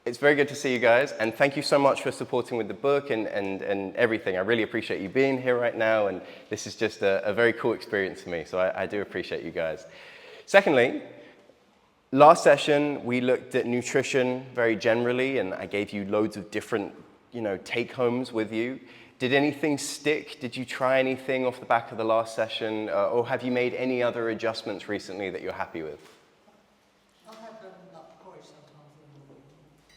It's very good to see you guys, and thank you so much for supporting with the book and everything. I really appreciate you being here right now, and this is just a very cool experience for me, so I do appreciate you guys. Secondly, last session, we looked at nutrition very generally, and I gave you loads of different, take-homes with you. Did anything stick? Did you try anything off the back of the last session, or have you made any other adjustments recently that you're happy with? I've had porridge sometimes in the morning,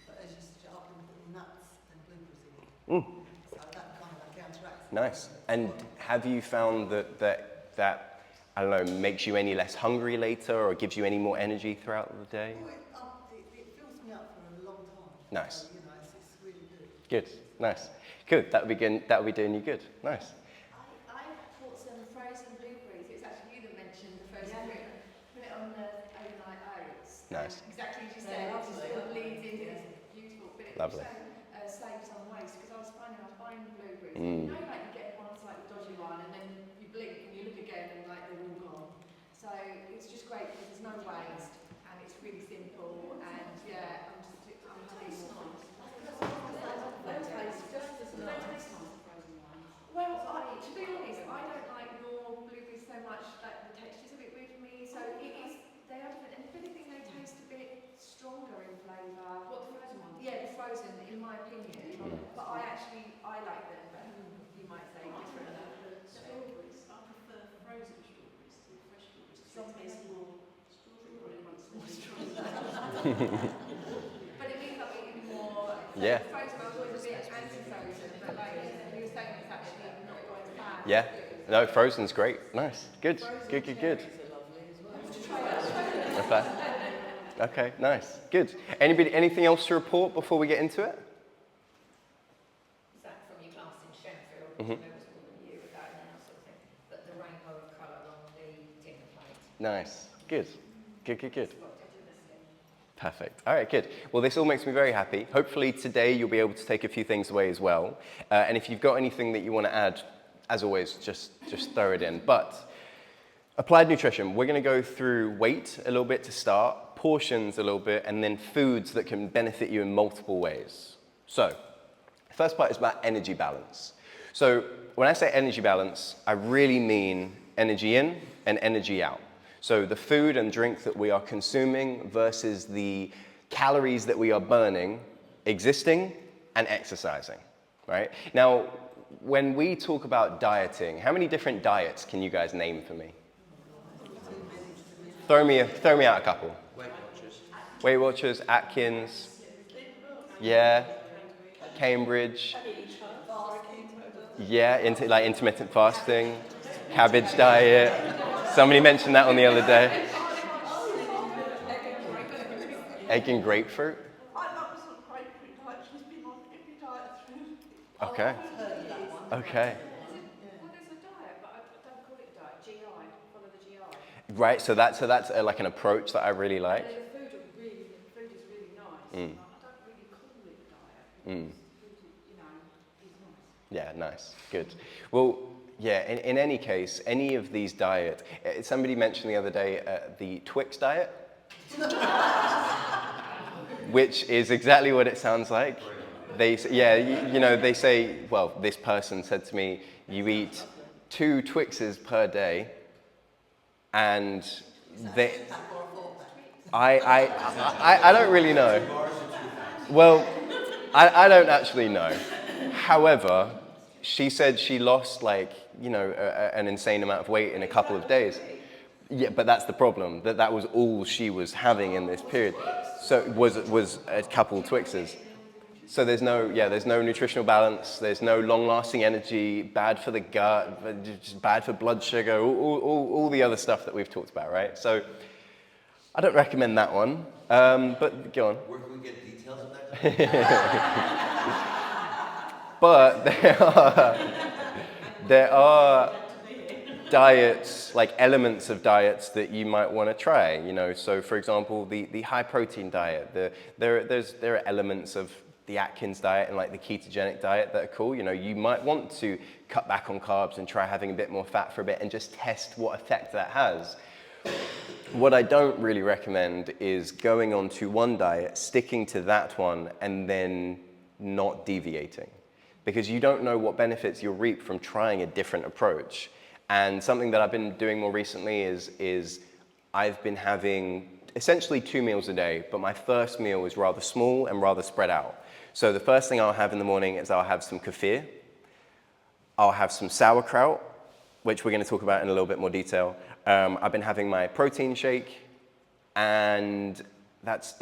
but as you said, I've been putting nuts and blueberries in. So that kind of counteracts. Nice. And have you found that I don't know, makes you any less hungry later or gives you any more energy throughout the day? Well, it fills me up for a long time. Nice. So, it's really good. Good. Nice. Good. That would be doing you good. Nice. I bought some frozen blueberries. It was actually you that mentioned the frozen blueberries. Put it on the overnight oats. Nice. Exactly as you said. It just sort of leads into this beautiful. But it Lovely. also saves on waste because I was finding I was buying blueberries. Like you get one slightly dodgy one and then you blink and you look again and like they're all gone. So it's just great because there's no waste and it's really simple and I'm having more. Well, to be honest, I don't like raw blueberries so much that the texture's a bit weird for me. So they are different. And if anything, they taste a bit stronger in flavour. What, the frozen ones? Yeah, the frozen, in my opinion. But I like them, but you might say different. Strawberries, I prefer frozen strawberries to fresh strawberries. Some taste more strawberry. But it means I'll be eating more. Yeah. Frozen, I was always a bit anti-frozen, but like you were saying, it's actually not always bad. Yeah. No, frozen's great. Nice. Good. Good. Okay. Nice. Good. Anything else to report before we get into it? Zach from your class in Sheffield, which I know was calling you about now sort of thing, but the rainbow of colour on the dinner plate. Nice. Good. Perfect. All right, good. Well, this all makes me very happy. Hopefully today you'll be able to take a few things away as well. And if you've got anything that you want to add, as always, just throw it in. But applied nutrition, we're going to go through weight a little bit to start, portions a little bit, and then foods that can benefit you in multiple ways. So the first part is about energy balance. So when I say energy balance, I really mean energy in and energy out. So the food and drink that we are consuming versus the calories that we are burning, existing and exercising, right? Now, when we talk about dieting, how many different diets can you guys name for me? Throw me out a couple. Weight Watchers, Atkins, yeah, Cambridge, yeah, like intermittent fasting, cabbage diet. Somebody mentioned that on the other day. Egg and grapefruit. I was on grapefruit diet. She's been on every diet through. Okay. Okay. Well, there's a diet, but I don't call it a diet. GI, follow the GI. Right. So that's like an approach that I really like. The food is really nice. I don't really call it a diet. Because food, is nice. Yeah. Nice. Good. Well. Yeah, in any case, any of these diets, somebody mentioned the other day the Twix diet, which is exactly what it sounds like. They say, well, this person said to me, you eat 2 Twixes per day, and I don't really know. Well, I don't actually know. However, she said she lost an insane amount of weight in a couple of days. Yeah, but that's the problem. That was all she was having in this period. So it was a couple of Twixes. So there's no nutritional balance. There's no long-lasting energy. Bad for the gut. Just bad for blood sugar. All the other stuff that we've talked about, right? So I don't recommend that one. But go on. Where can we get details of that? But there are diets, like elements of diets that you might want to try. So for example, the high protein diet. There are elements of the Atkins diet and like the ketogenic diet that are cool. You might want to cut back on carbs and try having a bit more fat for a bit and just test what effect that has. What I don't really recommend is going on to one diet, sticking to that one, and then not deviating. Because you don't know what benefits you'll reap from trying a different approach. And something that I've been doing more recently is I've been having essentially 2 meals a day, but my first meal is rather small and rather spread out. So the first thing I'll have in the morning is I'll have some kefir, I'll have some sauerkraut, which we're going to talk about in a little bit more detail. I've been having my protein shake, and that's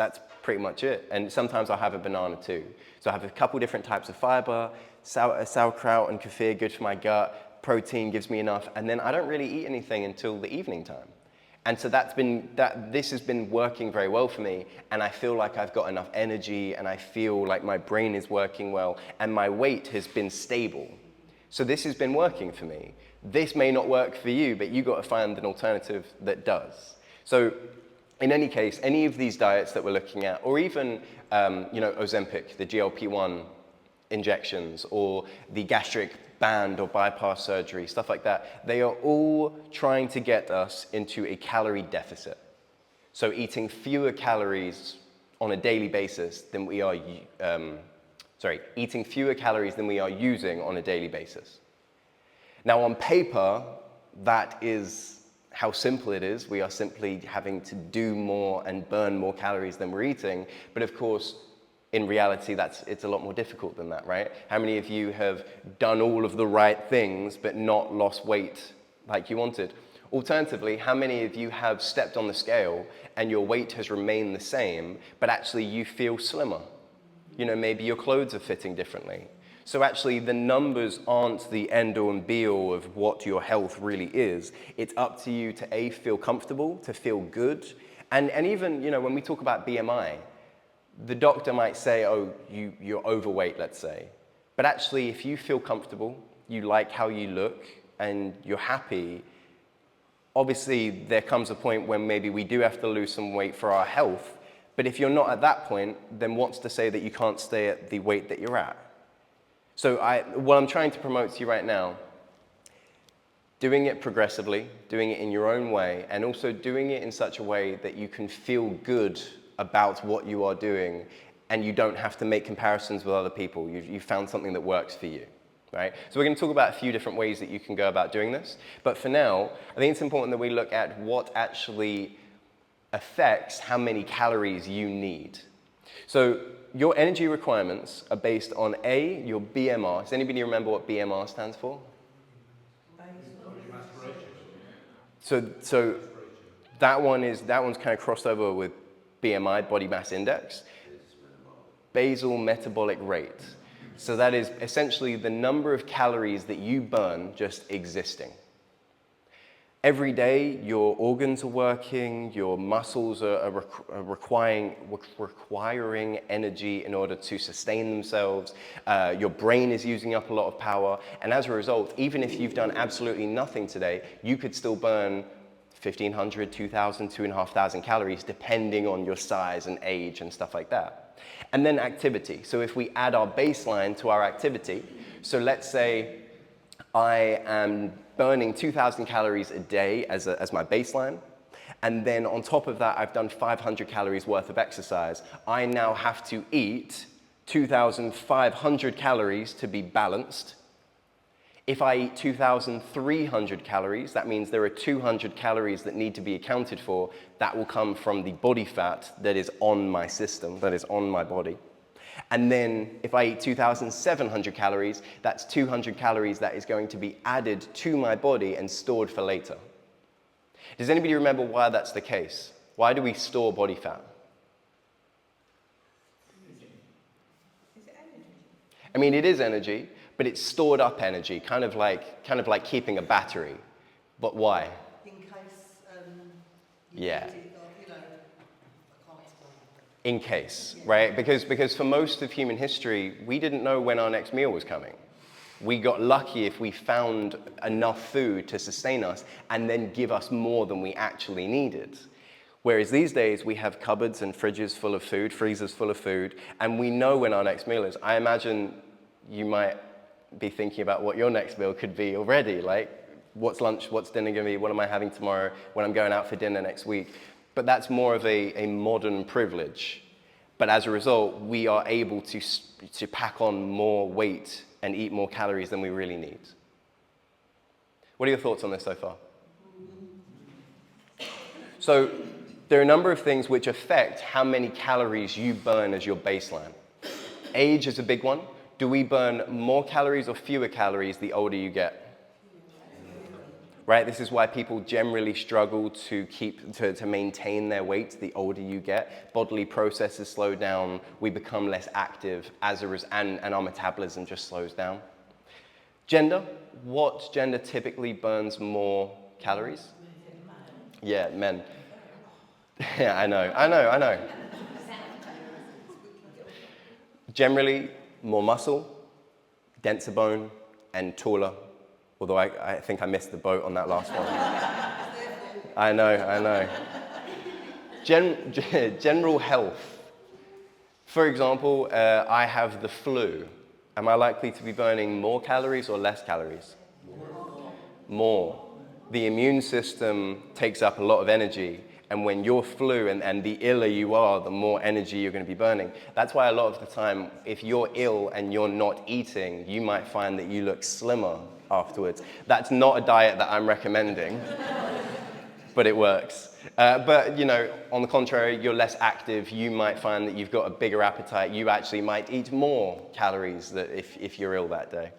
pretty much it. And sometimes I'll have a banana too. So I have a couple different types of fiber, sauerkraut and kefir, good for my gut, protein gives me enough, and then I don't really eat anything until the evening time. And so this has been working very well for me, and I feel like I've got enough energy, and I feel like my brain is working well, and my weight has been stable. So this has been working for me. This may not work for you, but you've got to find an alternative that does. So in any case, any of these diets that we're looking at, or even Ozempic, the GLP-1 injections, or the gastric band or bypass surgery, stuff like that, they are all trying to get us into a calorie deficit. So eating fewer calories on a daily basis than we are, eating fewer calories than we are using on a daily basis. Now on paper, that is how simple it is. We are simply having to do more and burn more calories than we're eating. But of course, in reality, it's a lot more difficult than that, right? How many of you have done all of the right things but not lost weight like you wanted? Alternatively, how many of you have stepped on the scale and your weight has remained the same, but actually you feel slimmer? You know, maybe your clothes are fitting differently. So actually, the numbers aren't the end-all and be-all of what your health really is. It's up to you to A, feel comfortable, to feel good. And even, when we talk about BMI, the doctor might say, oh, you're overweight, let's say. But actually, if you feel comfortable, you like how you look, and you're happy, obviously, there comes a point when maybe we do have to lose some weight for our health. But if you're not at that point, then what's to say that you can't stay at the weight that you're at? So what I'm trying to promote to you right now, doing it progressively, doing it in your own way, and also doing it in such a way that you can feel good about what you are doing, and you don't have to make comparisons with other people. You've found something that works for you, right? So we're going to talk about a few different ways that you can go about doing this. But for now, I think it's important that we look at what actually affects how many calories you need. So your energy requirements are based on A, your BMR. Does anybody remember what BMR stands for? So that one's kind of crossed over with BMI, body mass index. Basal metabolic rate. So that is essentially the number of calories that you burn just existing. Every day, your organs are working, your muscles are requiring energy in order to sustain themselves, your brain is using up a lot of power, and as a result, even if you've done absolutely nothing today, you could still burn 1,500, 2,000, 2,500 calories, depending on your size and age and stuff like that. And then activity. So if we add our baseline to our activity, so let's say I am burning 2,000 calories a day as my baseline, and then on top of that, I've done 500 calories worth of exercise. I now have to eat 2,500 calories to be balanced. If I eat 2,300 calories, that means there are 200 calories that need to be accounted for. That will come from the body fat that is on my system, that is on my body. And then if I eat 2,700 calories, that's 200 calories that is going to be added to my body and stored for later. Does anybody remember why that's the case? Why do we store body fat? Is it energy? I mean, it is energy, but it's stored up energy, kind of like keeping a battery. But why? In case Yeah. need it, or, I can't explain. In case, right? Because for most of human history, we didn't know when our next meal was coming. We got lucky if we found enough food to sustain us and then give us more than we actually needed. Whereas these days, we have cupboards and fridges full of food, freezers full of food, and we know when our next meal is. I imagine you might be thinking about what your next meal could be already, like what's lunch, what's dinner going to be, what am I having tomorrow, when I'm going out for dinner next week. But that's more of a modern privilege. But as a result, we are able to pack on more weight and eat more calories than we really need. What are your thoughts on this so far? So there are a number of things which affect how many calories you burn as your baseline. Age is a big one. Do we burn more calories or fewer calories the older you get? Right, this is why people generally struggle to maintain their weight the older you get. Bodily processes slow down, we become less active and our metabolism just slows down. Gender, what gender typically burns more calories? Yeah, men. Yeah, I know. Generally, more muscle, denser bone, and taller. Although I think I missed the boat on that last one. I know. General health. For example, I have the flu. Am I likely to be burning more calories or less calories? More. The immune system takes up a lot of energy, and when you're flu and the iller you are, the more energy you're going to be burning. That's why a lot of the time, if you're ill and you're not eating, you might find that you look slimmer afterwards. That's not a diet that I'm recommending, but it works. But, you know, on the contrary, you're less active, you might find that you've got a bigger appetite, you actually might eat more calories if you're ill that day.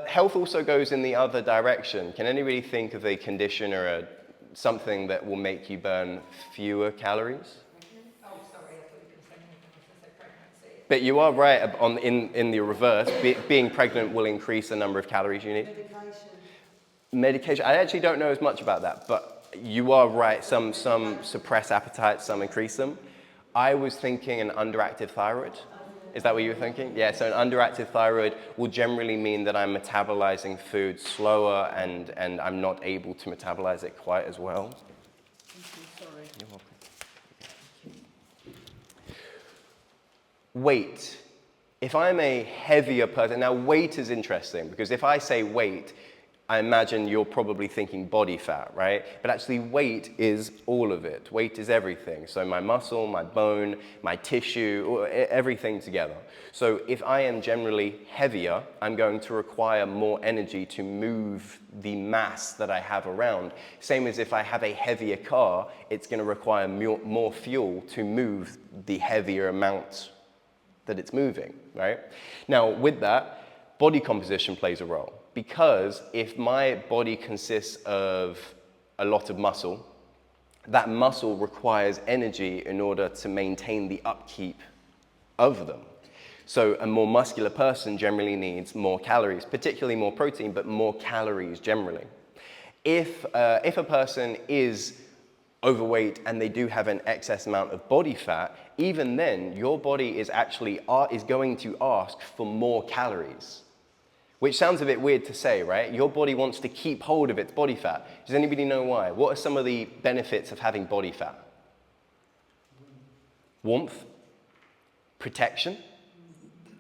Health also goes in the other direction. Can anybody think of a condition or something that will make you burn fewer calories? Oh, sorry, I thought you were going to say anything. I was going to say pregnancy. But you are right in the reverse. Being pregnant will increase the number of calories you need. Medication. I actually don't know as much about that, but you are right. Some suppress appetite, some increase them. I was thinking an underactive thyroid. Is that what you were thinking? Yeah, so an underactive thyroid will generally mean that I'm metabolizing food slower and I'm not able to metabolize it quite as well. Sorry. You're welcome. Weight. If I'm a heavier person, now weight is interesting because if I say weight, I imagine you're probably thinking body fat, right? But actually weight is all of it. Weight is everything. So my muscle, my bone, my tissue, everything together. So if I am generally heavier, I'm going to require more energy to move the mass that I have around. Same as if I have a heavier car, it's going to require more fuel to move the heavier amount that it's moving, right? Now with that, body composition plays a role. Because if my body consists of a lot of muscle, that muscle requires energy in order to maintain the upkeep of them. So a more muscular person generally needs more calories, particularly more protein, but more calories generally. If a person is overweight and they do have an excess amount of body fat, even then your body is going to ask for more calories. Which sounds a bit weird to say, right? Your body wants to keep hold of its body fat. Does anybody know why? What are some of the benefits of having body fat? Warmth, protection.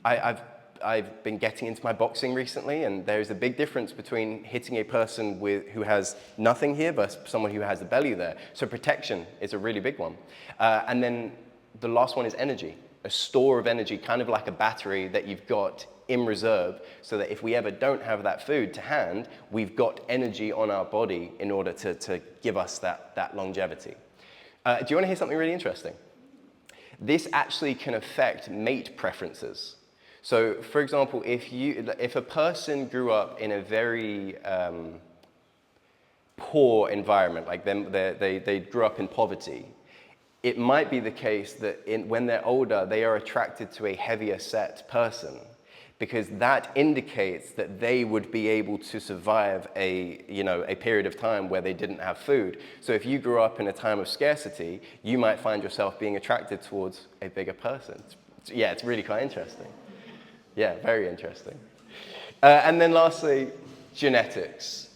I've been getting into my boxing recently, and there's a big difference between hitting a person who has nothing here versus someone who has a belly there. So protection is a really big one. And then the last one is energy. A store of energy, kind of like a battery that you've got in reserve, so that if we ever don't have that food to hand, we've got energy on our body in order to give us that longevity. Do you want to hear something really interesting? This actually can affect mate preferences. So, for example, if a person grew up in a very poor environment, like they grew up in poverty, it might be the case that when they're older, they are attracted to a heavier set person, because that indicates that they would be able to survive a period of time where they didn't have food. So if you grew up in a time of scarcity, you might find yourself being attracted towards a bigger person. It's really quite interesting. Yeah, very interesting. And then lastly, genetics.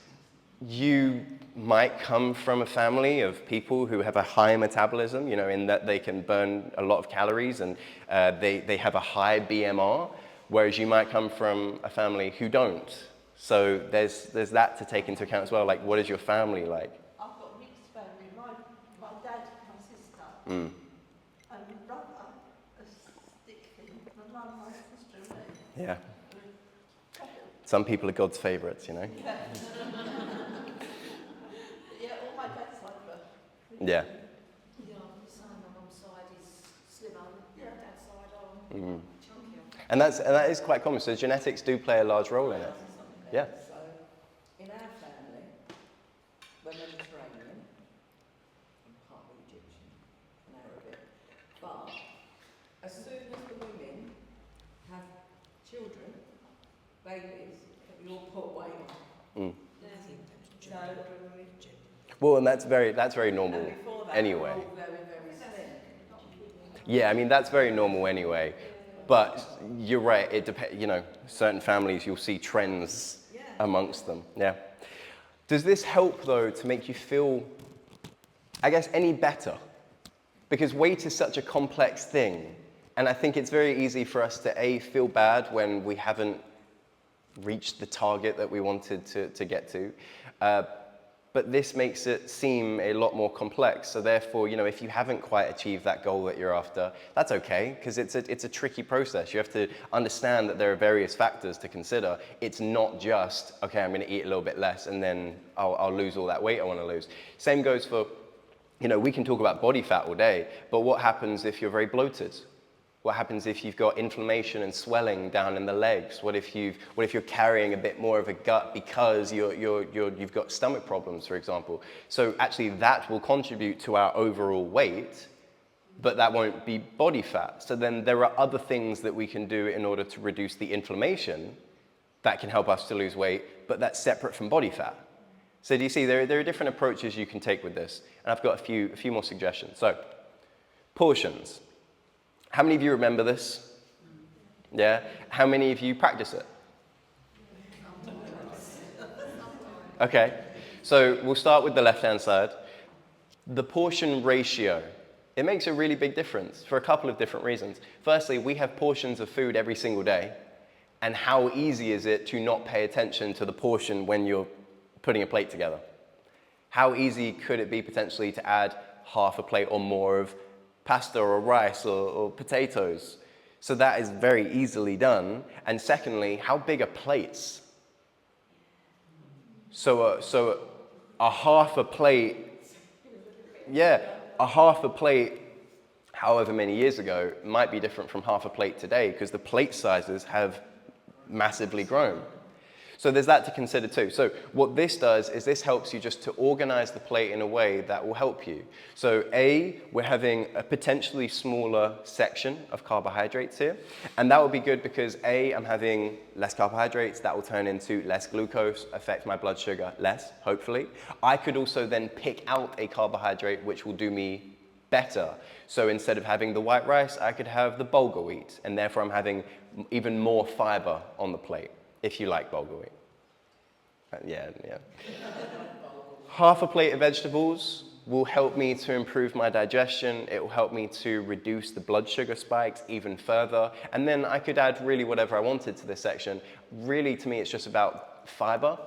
You might come from a family of people who have a high metabolism, in that they can burn a lot of calories and they have a high BMR. Whereas you might come from a family who don't. So there's that to take into account as well. Like, what is your family like? I've got a mixed family. My dad, my sister, Mm. and my brother, a stick thing. My mum, my sister, and me. Yeah. Some people are God's favourites, you know? Yeah. Yeah, all my dad's side were. Yeah. Yeah, I'm the same. My mum's side is slimmer, Yeah. dad's side are Mm. chunkier. And that is quite common. So genetics do play a large role in it. Yeah. So, in our family, we're Mediterranean, and partly Egyptian and Arabic, but as soon as the women have children, babies, we all put weight on. Mm. No. Well, and that's very normal And before that, anyway. we're all very, very slim. Yeah, I mean, that's very normal anyway. But you're right, it depends, you know, certain families, you'll see trends Yeah. amongst them. Yeah. Does this help, though, to make you feel, I guess, any better? Because weight is such a complex thing. And I think it's very easy for us to, A, feel bad when we haven't reached the target that we wanted to get to. But this makes it seem a lot more complex. So therefore, you know, if you haven't quite achieved that goal that you're after, that's okay, because it's a tricky process. You have to understand that there are various factors to consider. It's not just, okay, I'm going to eat a little bit less and then I'll lose all that weight I want to lose. Same goes for, you know, we can talk about body fat all day, but what happens if you're very bloated? What happens if you've got inflammation and swelling down in the legs? What if you're carrying a bit more of a gut because you've got stomach problems, for example? So actually that will contribute to our overall weight, but that won't be body fat. So then there are other things that we can do in order to reduce the inflammation that can help us to lose weight, but that's separate from body fat. So do you see, there are different approaches you can take with this. And I've got a few more suggestions. So, portions. How many of you remember this? Yeah? How many of you practice it? Okay, so we'll start with the left-hand side. The portion ratio. It makes a really big difference for a couple of different reasons. Firstly, we have portions of food every single day, and how easy is it to not pay attention to the portion when you're putting a plate together? How easy could it be potentially to add half a plate or more of pasta or rice or potatoes? So that is very easily done. And secondly, how big are plates? So a half a plate, yeah, a half a plate, however many years ago, might be different from half a plate today because the plate sizes have massively grown. So there's that to consider too. So what this does is this helps you just to organize the plate in a way that will help you. So A, we're having a potentially smaller section of carbohydrates here. And that will be good because A, I'm having less carbohydrates. That will turn into less glucose, affect my blood sugar less, hopefully. I could also then pick out a carbohydrate which will do me better. So instead of having the white rice, I could have the bulgur wheat. And therefore I'm having even more fiber on the plate. If you like bulgur wheat. Yeah. Half a plate of vegetables will help me to improve my digestion. It will help me to reduce the blood sugar spikes even further. And then I could add really whatever I wanted to this section. Really, to me, it's just about fiber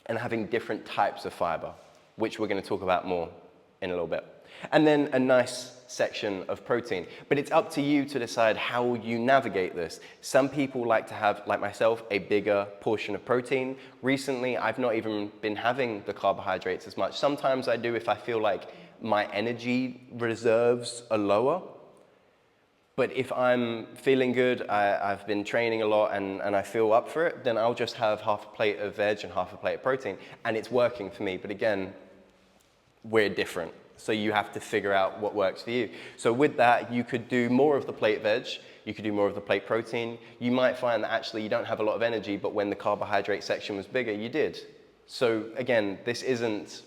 and having different types of fiber, which we're going to talk about more in a little bit. And then a nice section of protein. But it's up to you to decide how you navigate this. Some people like to have, like myself, a bigger portion of protein. Recently, I've not even been having the carbohydrates as much. Sometimes I do if I feel like my energy reserves are lower. But if I'm feeling good, I've been training a lot and I feel up for it, then I'll just have half a plate of veg and half a plate of protein. And it's working for me. But again, we're different. So you have to figure out what works for you. So with that, you could do more of the plate veg, you could do more of the plate protein. You might find that actually you don't have a lot of energy, but when the carbohydrate section was bigger, you did. So again, this isn't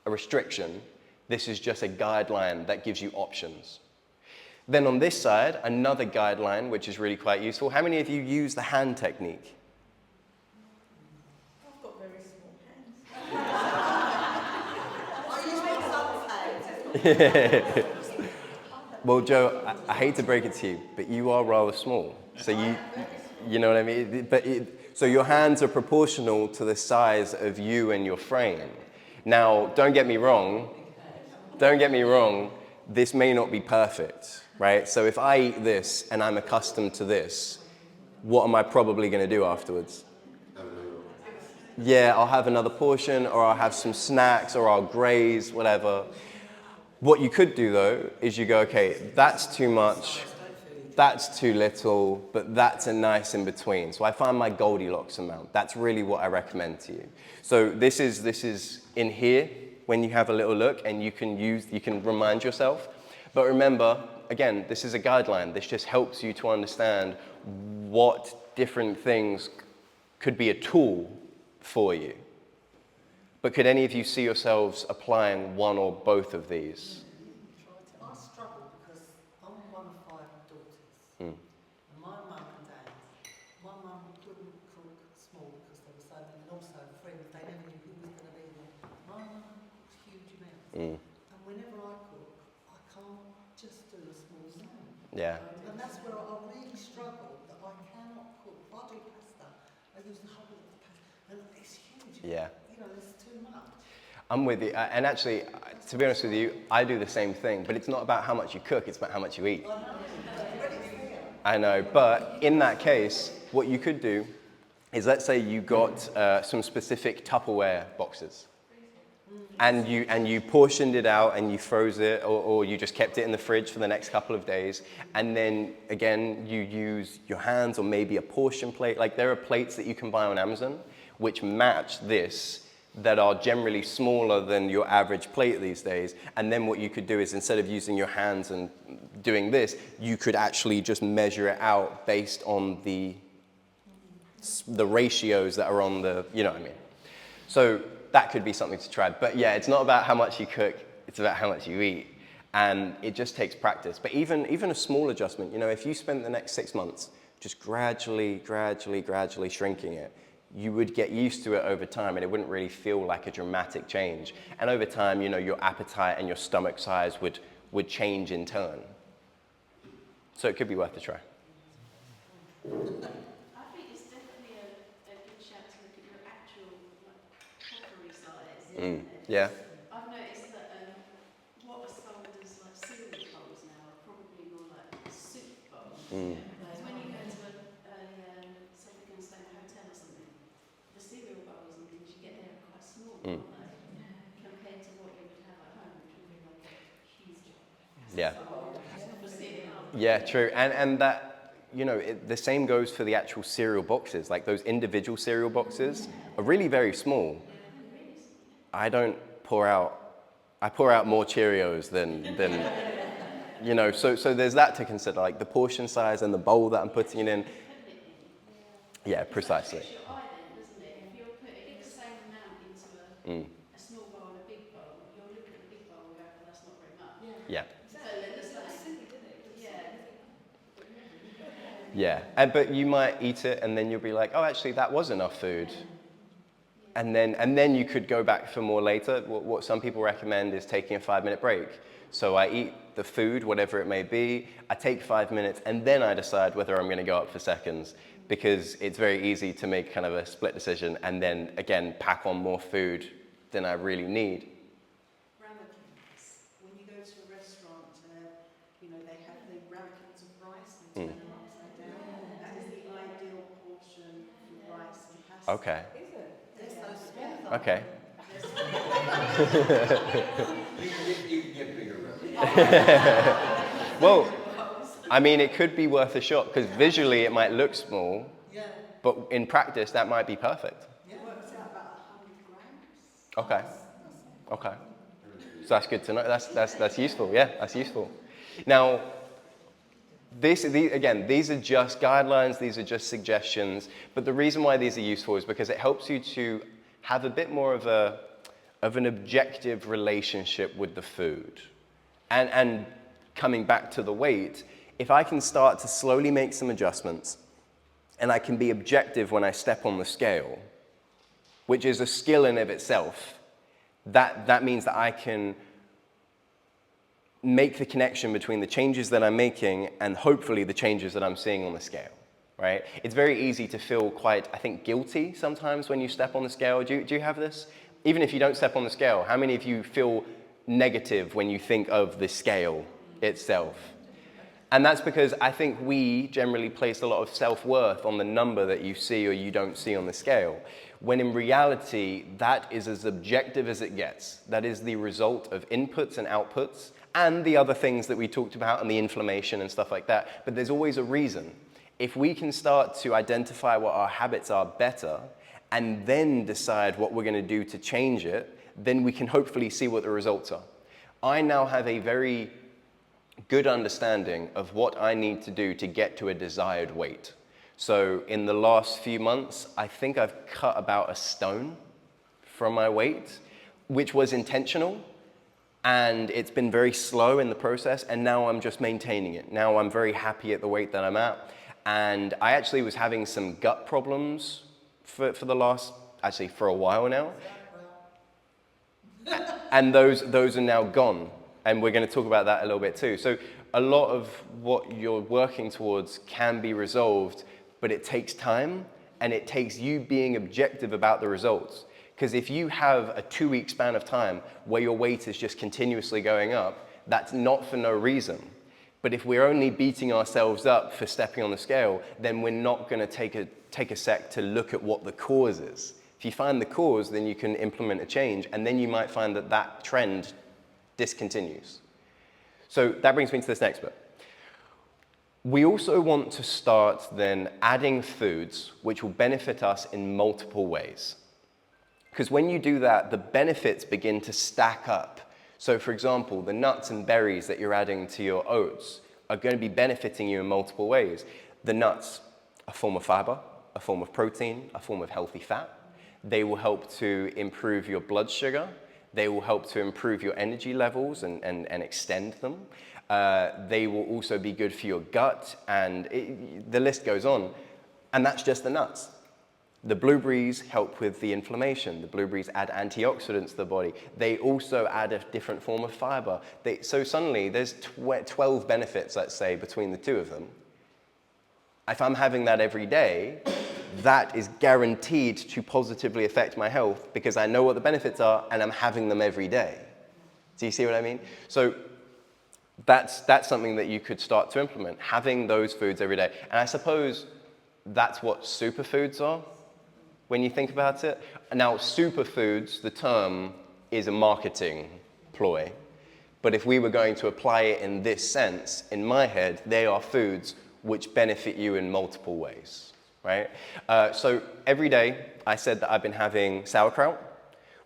a restriction. This is just a guideline that gives you options. Then on this side, another guideline, which is really quite useful. How many of you use the hand technique? I've got very small hands. Well, Joe, I hate to break it to you, but you are rather small. So you know what I mean? So your hands are proportional to the size of you and your frame. Now, don't get me wrong, this may not be perfect, right? So if I eat this and I'm accustomed to this, what am I probably going to do afterwards? Yeah, I'll have another portion, or I'll have some snacks, or I'll graze, whatever. What you could do, though, is you go, okay, that's too much, that's too little, but that's a nice in between. So I find my Goldilocks amount. That's really what I recommend to you. So this is in here when you have a little look, and you can remind yourself. But remember, again, this is a guideline. This just helps you to understand what different things could be a tool for you. But could any of you see yourselves applying one or both of these? I struggle because I'm one of 5 daughters. Mm. And my mum and dad, my mum couldn't cook small because there were so many, and also friends, they never knew who was going to be there. My mum cooks huge amounts. Mm. And whenever I cook, I can't just do a small amount. Yeah. And that's where I really struggle, that I cannot cook. If I do pasta, I use the whole of the pasta, and it's huge. Yeah. You know, it's too much. I'm with you. And actually, to be honest with you, I do the same thing. But it's not about how much you cook, it's about how much you eat. I know. But in that case, what you could do is, let's say you got some specific Tupperware boxes. And you portioned it out and you froze it, or you just kept it in the fridge for the next couple of days. And then, again, you use your hands or maybe a portion plate. Like, there are plates that you can buy on Amazon which match this, that are generally smaller than your average plate these days. And then what you could do is, instead of using your hands and doing this, you could actually just measure it out based on the ratios that are on the, you know what I mean? So that could be something to try. But yeah, it's not about how much you cook, it's about how much you eat. And it just takes practice. But even a small adjustment, you know, if you spent the next 6 months just gradually shrinking it, you would get used to it over time, and it wouldn't really feel like a dramatic change. And over time, you know, your appetite and your stomach size would change in turn. So it could be worth a try. I think it's definitely a good shout to look at your actual cutlery size. Yeah. I've noticed that what are sold as like cereal bowls now are probably more like soup bowls. Because when you go to say we're going to stay in a hotel or something, the cereal bowls and things you get there are quite small, aren't they? Compared to what you would have at home, which would be like a huge Yeah. for cereal. Yeah, true. And that, you know, the same goes for the actual cereal boxes. Like, those individual cereal boxes are really very small. I pour out more Cheerios than you know, so there's that to consider, like the portion size and the bowl that I'm putting it in. Yeah, precisely. It's your eye then, doesn't it? If you're putting the same amount into a small bowl and a big bowl, you'll look at the big bowl and go, well, that's not very much. Yeah. So then it's like, Yeah, but you might eat it and then you'll be like, oh, actually, that was enough food. And then you could go back for more later. What some people recommend is taking a 5-minute break. So I eat the food, whatever it may be, I take 5 minutes, and then I decide whether I'm going to go up for seconds, because it's very easy to make kind of a split decision and then, again, pack on more food than I really need. ramekins. When you go to a restaurant, you know, they have the ramekins of rice and turn them upside down. That is the ideal portion for rice and pasta. Okay. They're so small. Okay. You can get bigger revenue. Well, I mean, it could be worth a shot, because visually it might look small, Yeah. but in practice that might be perfect. Yeah. Works out about 100 grams. Okay. Okay. So that's good to know. That's useful. Yeah, that's useful. Now, these are just guidelines. These are just suggestions. But the reason why these are useful is because it helps you to have a bit more of an objective relationship with the food. And coming back to the weight, if I can start to slowly make some adjustments, and I can be objective when I step on the scale, which is a skill in of itself, that means that I can make the connection between the changes that I'm making and hopefully the changes that I'm seeing on the scale. right? It's very easy to feel quite, I think, guilty sometimes when you step on the scale. Do you have this? Even if you don't step on the scale, how many of you feel negative when you think of the scale itself? And that's because I think we generally place a lot of self-worth on the number that you see or you don't see on the scale, when in reality, that is as objective as it gets. That is the result of inputs and outputs and the other things that we talked about and the inflammation and stuff like that. But there's always a reason. If we can start to identify what our habits are better and then decide what we're going to do to change it, then we can hopefully see what the results are. I now have a very good understanding of what I need to do to get to a desired weight. So in the last few months, I think I've cut about a stone from my weight, which was intentional, and it's been very slow in the process, and now I'm just maintaining it. Now I'm very happy at the weight that I'm at, and I actually was having some gut problems for a while now, and those are now gone. And we're going to talk about that a little bit too. So a lot of what you're working towards can be resolved, but it takes time and it takes you being objective about the results. Because if you have a 2-week span of time where your weight is just continuously going up, that's not for no reason. But if we're only beating ourselves up for stepping on the scale, then we're not going to take a sec to look at what the cause is. If you find the cause, then you can implement a change, and then you might find that that trend discontinues. So that brings me to this next bit. We also want to start then adding foods which will benefit us in multiple ways. Because when you do that, the benefits begin to stack up. So for example, the nuts and berries that you're adding to your oats are going to be benefiting you in multiple ways. The nuts, a form of fiber, a form of protein, a form of healthy fat. They will help to improve your blood sugar. They will help to improve your energy levels and extend them. They will also be good for your gut, and the list goes on. And that's just the nuts. The blueberries help with the inflammation. The blueberries add antioxidants to the body. They also add a different form of fiber. So suddenly there's 12 benefits, let's say, between the two of them. If I'm having that every day, that is guaranteed to positively affect my health because I know what the benefits are and I'm having them every day. Do you see what I mean? So that's something that you could start to implement, having those foods every day. And I suppose that's what superfoods are when you think about it. Now, superfoods, the term, is a marketing ploy. But if we were going to apply it in this sense, in my head, they are foods which benefit you in multiple ways. Right? So every day I said that I've been having sauerkraut,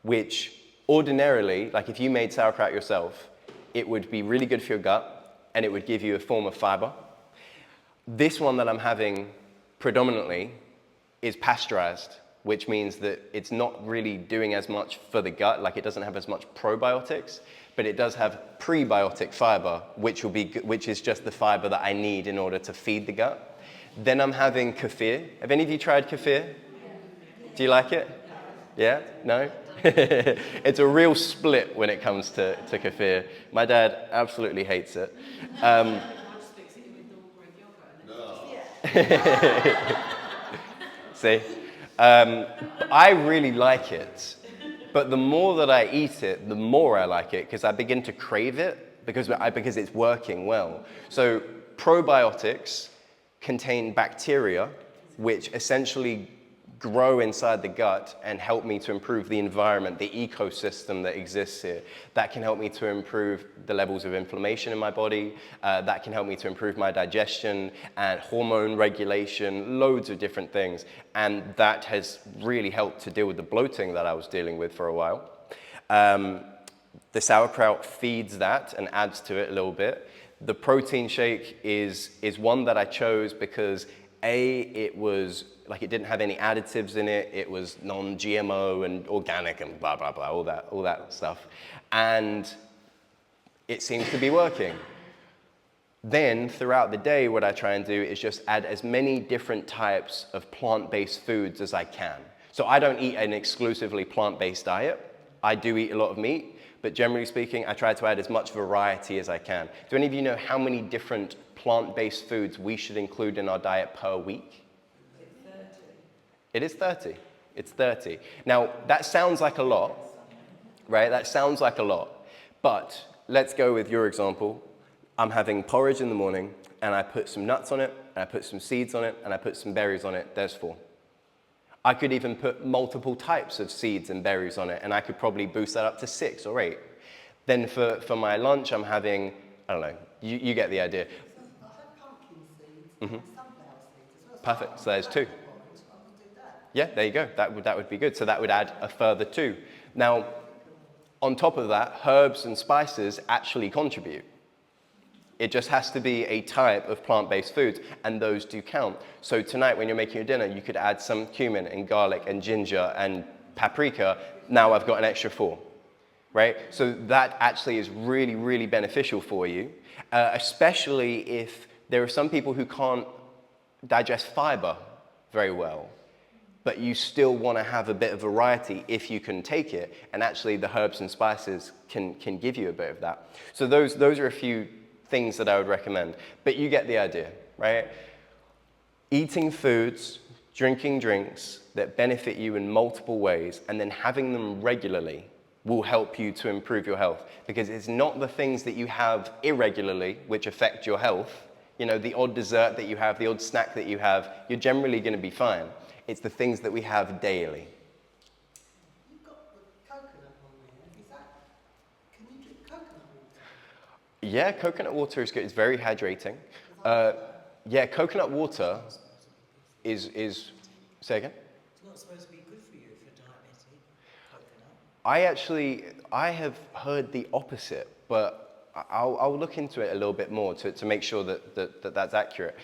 which ordinarily, like if you made sauerkraut yourself, it would be really good for your gut and it would give you a form of fiber. This one that I'm having predominantly is pasteurized, which means that it's not really doing as much for the gut, like it doesn't have as much probiotics, but it does have prebiotic fiber, which is just the fiber that I need in order to feed the gut. Then I'm having kefir. Have any of you tried kefir? Do you like it? Yeah? No? It's a real split when it comes to kefir. My dad absolutely hates it. See? I really like it. But the more that I eat it, the more I like it because I begin to crave it because it's working well. So probiotics contain bacteria which essentially grow inside the gut and help me to improve the environment, the ecosystem that exists here. That can help me to improve the levels of inflammation in my body. That can help me to improve my digestion and hormone regulation, loads of different things. And that has really helped to deal with the bloating that I was dealing with for a while. The sauerkraut feeds that and adds to it a little bit. The protein shake is one that I chose because it was like it didn't have any additives in it. It was non-GMO and organic and blah blah blah, all that stuff, and it seems to be working. Then throughout the day, what I try and do is just add as many different types of plant-based foods as I can. So I don't eat an exclusively plant-based diet. I do eat a lot of meat. But generally speaking, I try to add as much variety as I can. Do any of you know how many different plant-based foods we should include in our diet per week? It is 30. It's 30. Now, that sounds like a lot, right? That sounds like a lot. But let's go with your example. I'm having porridge in the morning, and I put some nuts on it, and I put some seeds on it, and I put some berries on it. There's 4. I could even put multiple types of seeds and berries on it, and I could probably boost that up to 6 or 8. Then for my lunch, I'm having, I don't know, you get the idea. I had pumpkin seeds and sunflower seeds as well. Perfect, so there's 2. I could do that. Yeah, there you go. That would be good. So that would add a further 2. Now, on top of that, herbs and spices actually contribute. It just has to be a type of plant-based foods, and those do count. So tonight, when you're making your dinner, you could add some cumin and garlic and ginger and paprika. Now I've got an extra 4, right? So that actually is really, really beneficial for you, especially if there are some people who can't digest fiber very well, but you still want to have a bit of variety if you can take it, and actually the herbs and spices can give you a bit of that. So those are a few things that I would recommend, but you get the idea, right? Eating foods, drinking drinks that benefit you in multiple ways, and then having them regularly will help you to improve your health, because it's not the things that you have irregularly which affect your health. You know, the odd dessert that you have, the odd snack that you have, you're generally going to be fine. It's the things that we have daily. You've got the coconut on there. Is that, can you drink coconut water? Yeah, coconut water is good. It's very hydrating. Yeah, coconut water is say again? It's not supposed to be good for you for diabetic, coconut. I have heard the opposite, but I'll look into it a little bit more to make sure that that's accurate.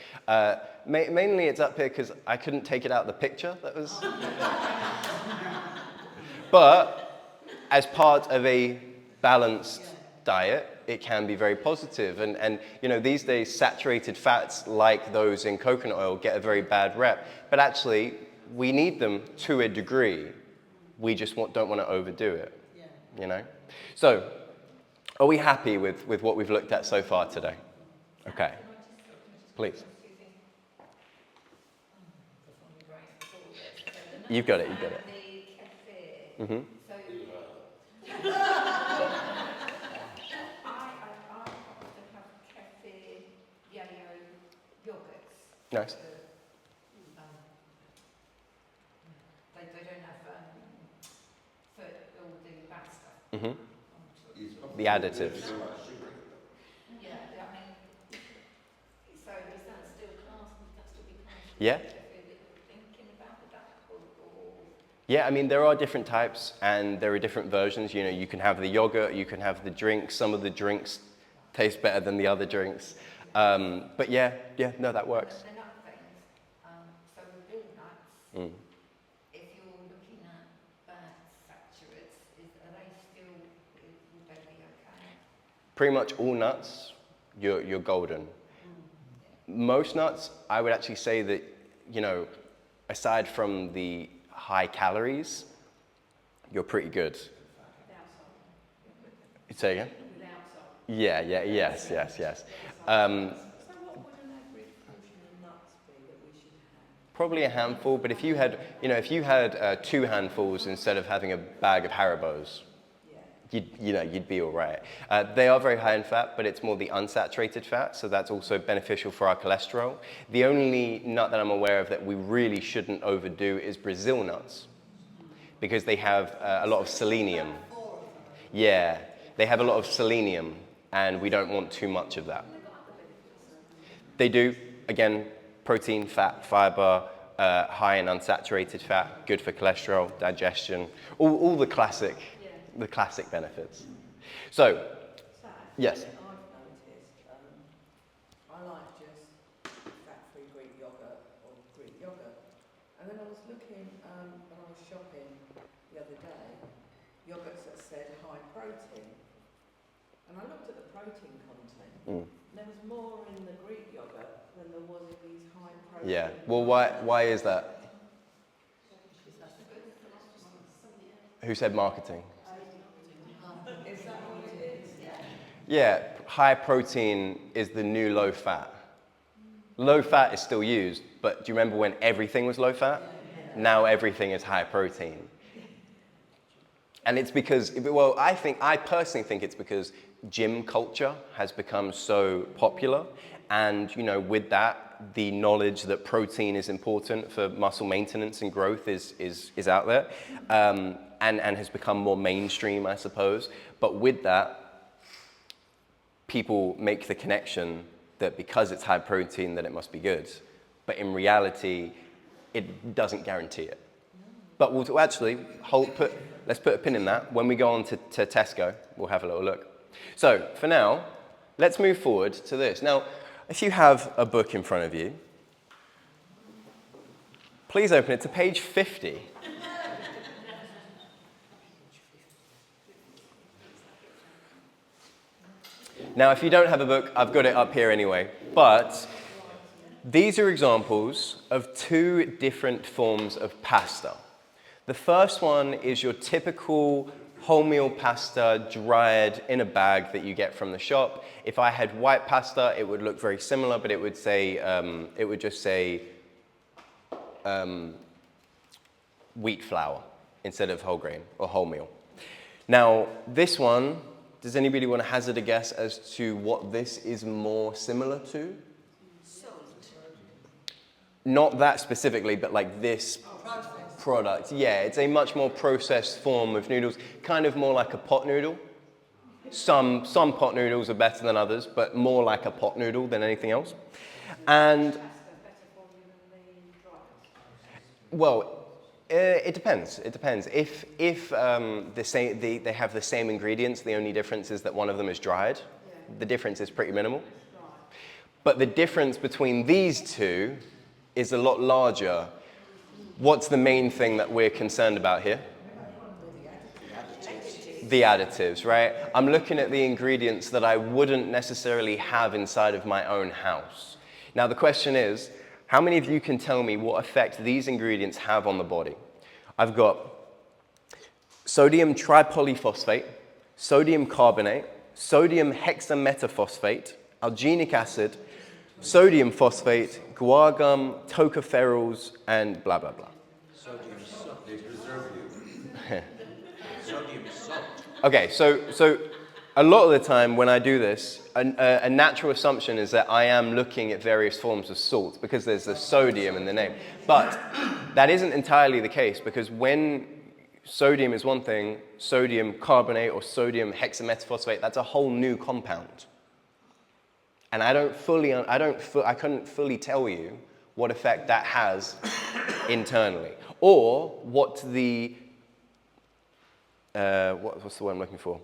Mainly it's up here because I couldn't take it out of the picture. That was. But as part of a balanced diet, it can be very positive. And you know, these days, saturated fats like those in coconut oil get a very bad rep. But actually, we need them to a degree. We just don't want to overdo it, you know? So, are we happy with what we've looked at so far today? Okay. Please. You've got it, you've got it. Mm-hmm. Nice. They don't have for all the bad stuff. Mm-hmm. The additives. Yeah, I mean, so is that still classed? Would that still be classed? Yeah. Thinking about that, or Yeah, I mean, there are different types and there are different versions. You know, you can have the yogurt, you can have the drinks. Some of the drinks taste better than the other drinks. But yeah, no, that works. and other things. So with build nuts, if you're looking at saturates, are they still, would they be okay? Pretty much all nuts, you're golden. Most nuts, I would actually say that, you know, aside from the high calories, you're pretty good. Without salt. Say again? Without salt. Yeah, yes. So what would an average portion of nuts be that we should have? Probably a handful, but if you had 2 handfuls instead of having a bag of Haribos, you'd be all right. They are very high in fat, but it's more the unsaturated fat, so that's also beneficial for our cholesterol. The only nut that I'm aware of that we really shouldn't overdo is Brazil nuts, because they have a lot of selenium. Yeah, they have a lot of selenium, and we don't want too much of that. They do, again, protein, fat, fiber, high in unsaturated fat, good for cholesterol, digestion, all the classic benefits. So, yes. I've noticed, I like just fat-free Greek yogurt or Greek yogurt. And then I was looking, when I was shopping the other day, yogurts that said high protein. And I looked at the protein content. And there was more in the Greek yogurt than there was in these high protein. Yeah. Well, why is that? Who said marketing? Is that what it is? Yeah, high protein is the new low fat. Low fat is still used, but do you remember when everything was low fat? Now everything is high protein. And it's because, well, I personally think it's because gym culture has become so popular. And, you know, with that, the knowledge that protein is important for muscle maintenance and growth is out there, and has become more mainstream, I suppose. But with that, people make the connection that because it's high protein, that it must be good. But in reality, it doesn't guarantee it. But we'll actually let's put a pin in that. When we go on to Tesco, we'll have a little look. So for now, let's move forward to this. Now, if you have a book in front of you, please open it to page 50. Now, if you don't have a book, I've got it up here anyway. But these are examples of two different forms of pasta. The first one is your typical wholemeal pasta dried in a bag that you get from the shop. If I had white pasta, it would look very similar, but it would say, just say wheat flour instead of whole grain or wholemeal. Now, this one, does anybody want to hazard a guess as to what this is more similar to? Salt. Not that specifically, but like this product. Yeah, it's a much more processed form of noodles, kind of more like a pot noodle. Some pot noodles are better than others, but more like a pot noodle than anything else. And, well, it depends. It depends. If they have the same ingredients, the only difference is that one of them is dried. The difference is pretty minimal. But the difference between these two is a lot larger. What's the main thing that we're concerned about here? The additives, right? I'm looking at the ingredients that I wouldn't necessarily have inside of my own house. Now the question is, how many of you can tell me what effect these ingredients have on the body? I've got sodium tripolyphosphate, sodium carbonate, sodium hexametaphosphate, alginic acid, sodium phosphate, guar gum, tocopherols, and blah, blah, blah. Sodium salt, they preserve you. Sodium salt. Okay, so a lot of the time when I do this, a natural assumption is that I am looking at various forms of salt because there's the sodium in the name. But that isn't entirely the case because when sodium is one thing, sodium carbonate or sodium hexametaphosphate, that's a whole new compound. And I couldn't fully tell you what effect that has internally, or what the what's the word I'm looking for?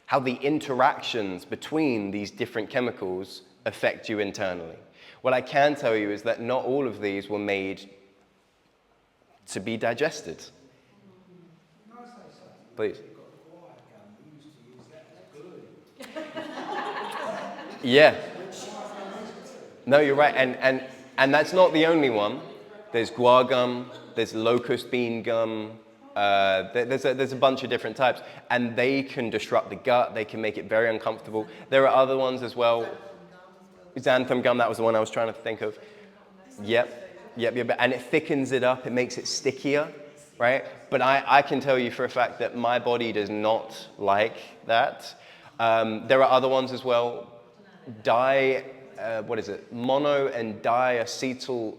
How the interactions between these different chemicals affect you internally. What I can tell you is that not all of these were made to be digested. Please. Yeah. No, you're right, and that's not the only one. There's guar gum, there's locust bean gum, there's a bunch of different types, and they can disrupt the gut, they can make it very uncomfortable. There are other ones as well. Xanthan gum, that was the one I was trying to think of. Yep, and it thickens it up, it makes it stickier, right? But I can tell you for a fact that my body does not like that. There are other ones as well. Mono and diacetyl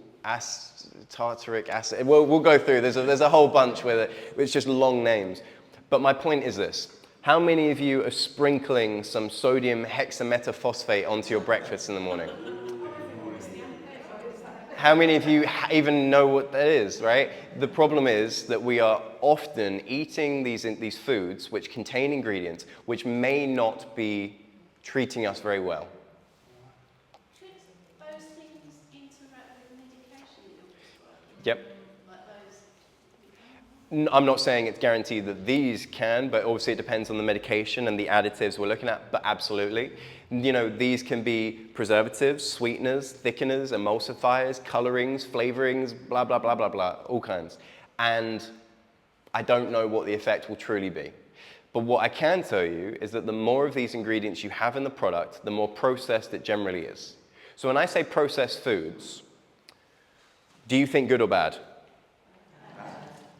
tartaric acid. We'll go through. There's a whole bunch with it. It's just long names. But my point is this. How many of you are sprinkling some sodium hexametaphosphate onto your breakfast in the morning? How many of you even know what that is, right? The problem is that we are often eating these foods which contain ingredients which may not be treating us very well. Those things interact with medication in your prescribing? Yep. Like those? I'm not saying it's guaranteed that these can, but obviously it depends on the medication and the additives we're looking at, but absolutely. You know, these can be preservatives, sweeteners, thickeners, emulsifiers, colorings, flavorings, blah, blah, blah, blah, blah, all kinds. And I don't know what the effect will truly be. But what I can tell you is that the more of these ingredients you have in the product, the more processed it generally is. So when I say processed foods, do you think good or bad?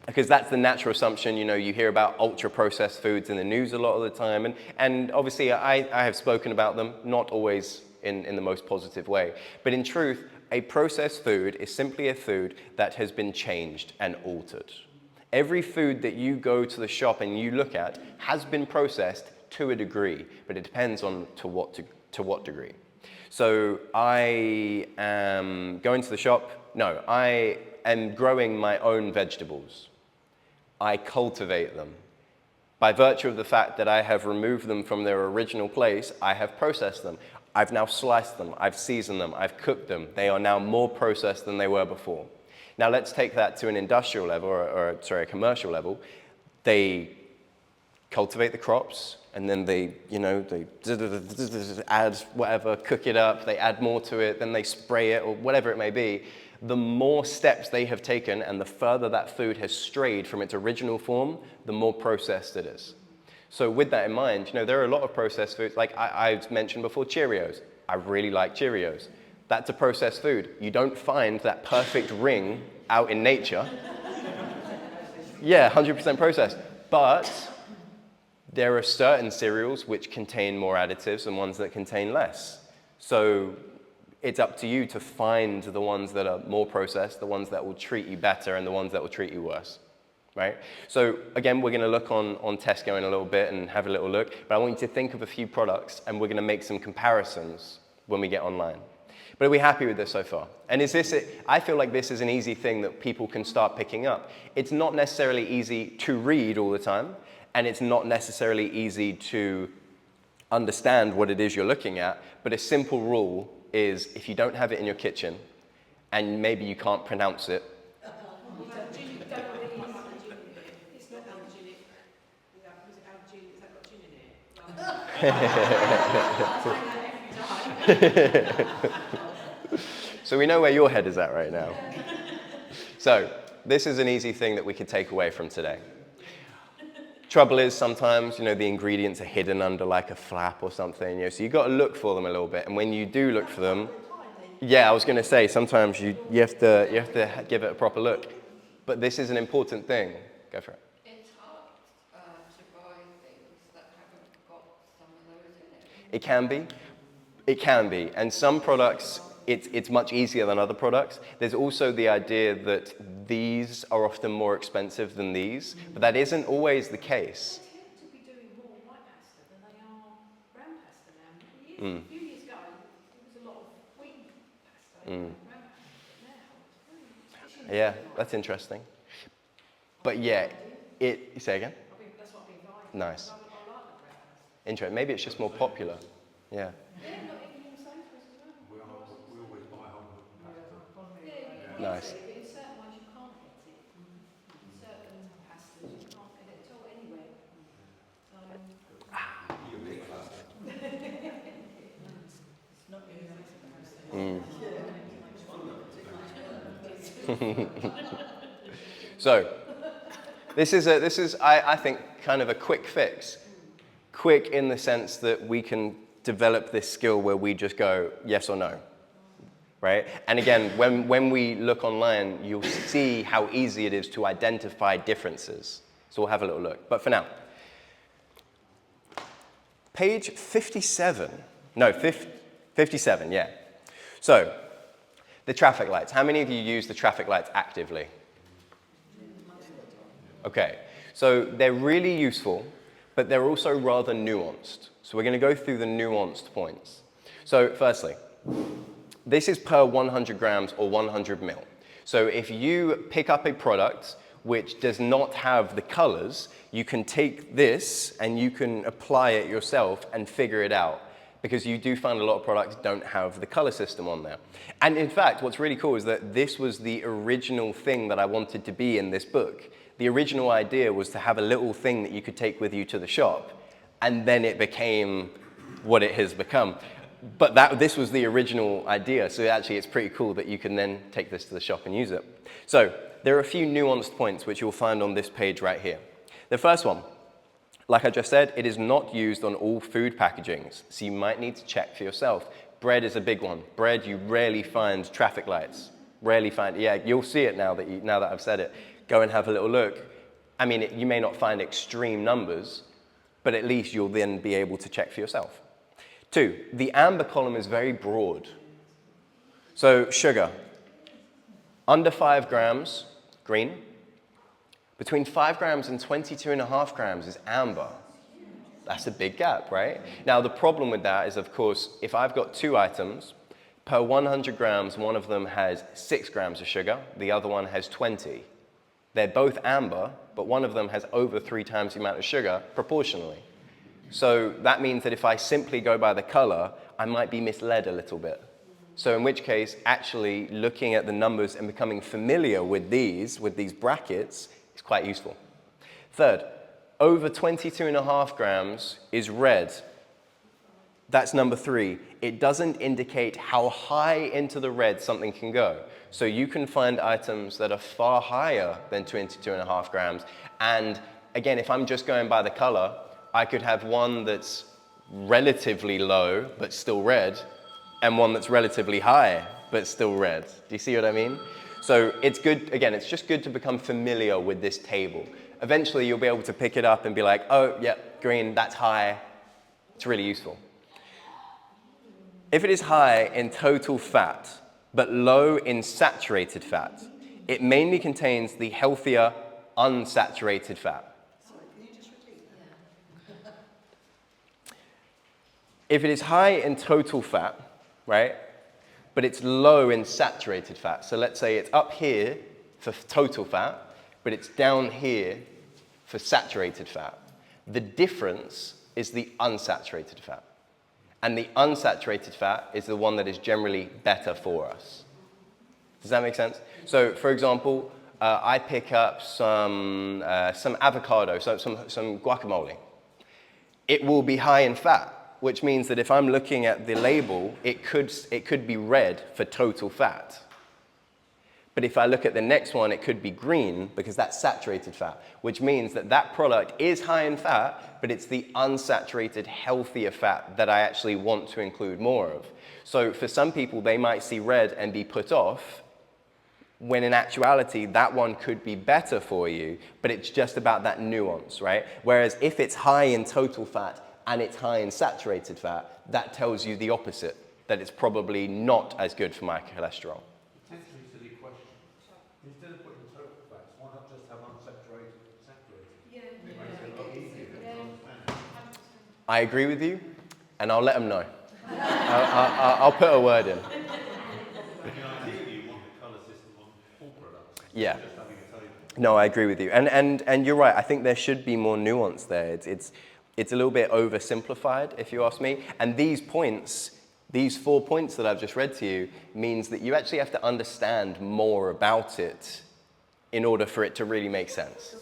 Because that's the natural assumption. You hear about ultra-processed foods in the news a lot of the time. And obviously, I have spoken about them, not always in the most positive way. But in truth, a processed food is simply a food that has been changed and altered. Every food that you go to the shop and you look at has been processed to a degree, but it depends on to what degree. So I am going to the shop. No, I am growing my own vegetables. I cultivate them. By virtue of the fact that I have removed them from their original place, I have processed them. I've now sliced them, I've seasoned them, I've cooked them. They are now more processed than they were before. Now let's take that to an industrial level, or a commercial level. They cultivate the crops, and then they add whatever, cook it up, they add more to it, then they spray it, or whatever it may be. The more steps they have taken and the further that food has strayed from its original form, the more processed it is. So with that in mind, there are a lot of processed foods. Like I've mentioned before, Cheerios. I really like Cheerios. That's a processed food. You don't find that perfect ring out in nature. Yeah, 100% processed. But there are certain cereals which contain more additives and ones that contain less. So it's up to you to find the ones that are more processed, the ones that will treat you better, and the ones that will treat you worse, right? So again, we're going to look on Tesco in a little bit and have a little look, but I want you to think of a few products, and we're going to make some comparisons when we get online. But are we happy with this so far? And is this it? I feel like this is an easy thing that people can start picking up. It's not necessarily easy to read all the time, and it's not necessarily easy to understand what it is you're looking at, but a simple rule is if you don't have it in your kitchen, and maybe you can't pronounce it. It's not allergenic. Was it allergenic? Has that got gin in it? So we know where your head is at right now. So this is an easy thing that we could take away from today. Trouble is sometimes, the ingredients are hidden under like a flap or something, so you've got to look for them a little bit. And when you do look for them, yeah, I was going to say, sometimes you have to give it a proper look. But this is an important thing. Go for it. It's hard to buy things that haven't got some of those in it. It can be. It can be. And some products, it's much easier than other products. There's also the idea that these are often more expensive than these, but that isn't always the case. They tend to be doing more white pasta than they are brown pasta now. A few years ago, there was a lot of wheat pasta and brown pasta, but now, Yeah, that's interesting. But yeah, say again? that's what I've been buying. Nice. I like the brown pasta. Interesting. Maybe it's just more popular. Yeah. Yeah, not even in Sainsbury's as well. We always buy home pasta. Yeah, Nice. but in certain ones you can't get it. In certain pastas you can't get it at all anywhere. You make pasta. It's not really nice. So, this is I think kind of a quick fix. Quick in the sense that we can develop this skill where we just go yes or no, right? And again, when we look online, you'll see how easy it is to identify differences. So we'll have a little look. But for now, page 57. No, 57, yeah. So, the traffic lights. How many of you use the traffic lights actively? Okay, so they're really useful, but they're also rather nuanced. So we're going to go through the nuanced points. So firstly, this is per 100 grams or 100 mil. So if you pick up a product which does not have the colors, you can take this and you can apply it yourself and figure it out, because you do find a lot of products don't have the color system on there. And in fact, what's really cool is that this was the original thing that I wanted to be in this book. The original idea was to have a little thing that you could take with you to the shop, and then it became what it has become. But this was the original idea, so actually it's pretty cool that you can then take this to the shop and use it. So there are a few nuanced points which you'll find on this page right here. The first one, like I just said, it is not used on all food packagings, so you might need to check for yourself. Bread is a big one. Bread, you rarely find traffic lights. Rarely find, yeah, you'll see it now that I've said it. Go and have a little look. I mean, you may not find extreme numbers, but at least you'll then be able to check for yourself. 2, the amber column is very broad. So sugar, under 5 grams, green. Between 5 grams and 22.5 grams is amber. That's a big gap, right? Now, the problem with that is, of course, if I've got 2 items, per 100 grams, one of them has 6 grams of sugar, the other one has 20. They're both amber, but one of them has over 3 times the amount of sugar proportionally. So that means that if I simply go by the color, I might be misled a little bit. So in which case, actually looking at the numbers and becoming familiar with these brackets is quite useful. 3rd, over 22.5 grams is red. That's number 3. It doesn't indicate how high into the red something can go. So you can find items that are far higher than 22.5 grams. And again, if I'm just going by the color, I could have one that's relatively low, but still red, and one that's relatively high, but still red. Do you see what I mean? So it's good, again, it's just good to become familiar with this table. Eventually, you'll be able to pick it up and be like, oh, yeah, green, that's high. It's really useful. If it is high in total fat, but low in saturated fat, it mainly contains the healthier, unsaturated fat. Sorry, can you just repeat that? If it is high in total fat, right, but it's low in saturated fat, so let's say it's up here for total fat, but it's down here for saturated fat, the difference is the unsaturated fat. And the unsaturated fat is the one that is generally better for us. Does that make sense? So, for example, I pick up some avocado, some guacamole. It will be high in fat, which means that if I'm looking at the label, it could be red for total fat. But if I look at the next one, it could be green because that's saturated fat, which means that that product is high in fat, but it's the unsaturated, healthier fat that I actually want to include more of. So for some people, they might see red and be put off, when in actuality, that one could be better for you, but it's just about that nuance, right? Whereas if it's high in total fat and it's high in saturated fat, that tells you the opposite, that it's probably not as good for my cholesterol. Potentially silly question. Instead of putting total fats, why not just have unsaturated and saturated? Yeah. It makes it a lot easier to understand. I agree with you, and I'll let them know. I'll put a word in. I mean, ideally, you want the colour system on all products. Yeah. Just having a table. No, I agree with you. And you're right. I think there should be more nuance there. It's a little bit oversimplified, if you ask me. And these points, these 4 points that I've just read to you, means that you actually have to understand more about it in order for it to really make sense.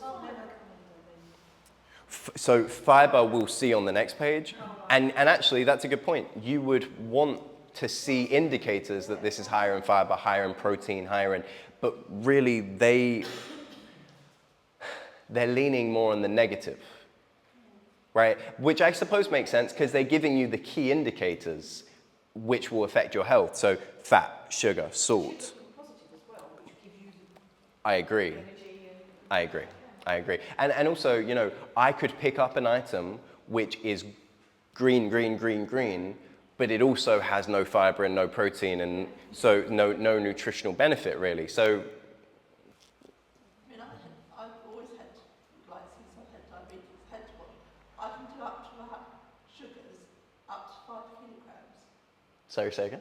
So fiber we'll see on the next page. And actually, that's a good point. You would want to see indicators that this is higher in fiber, higher in protein, higher in... But really, they're leaning more on the negative, right? Which I suppose makes sense because they're giving you the key indicators which will affect your health. So fat, sugar, salt. I agree. I agree. I agree. And also, you know, I could pick up an item which is green, green, green, green, but it also has no fiber and no protein, and so no nutritional benefit really. So I mean, I've always had, like since I've had diabetes, had to, I can do up to sugars up to 5 kilograms. sorry, say again?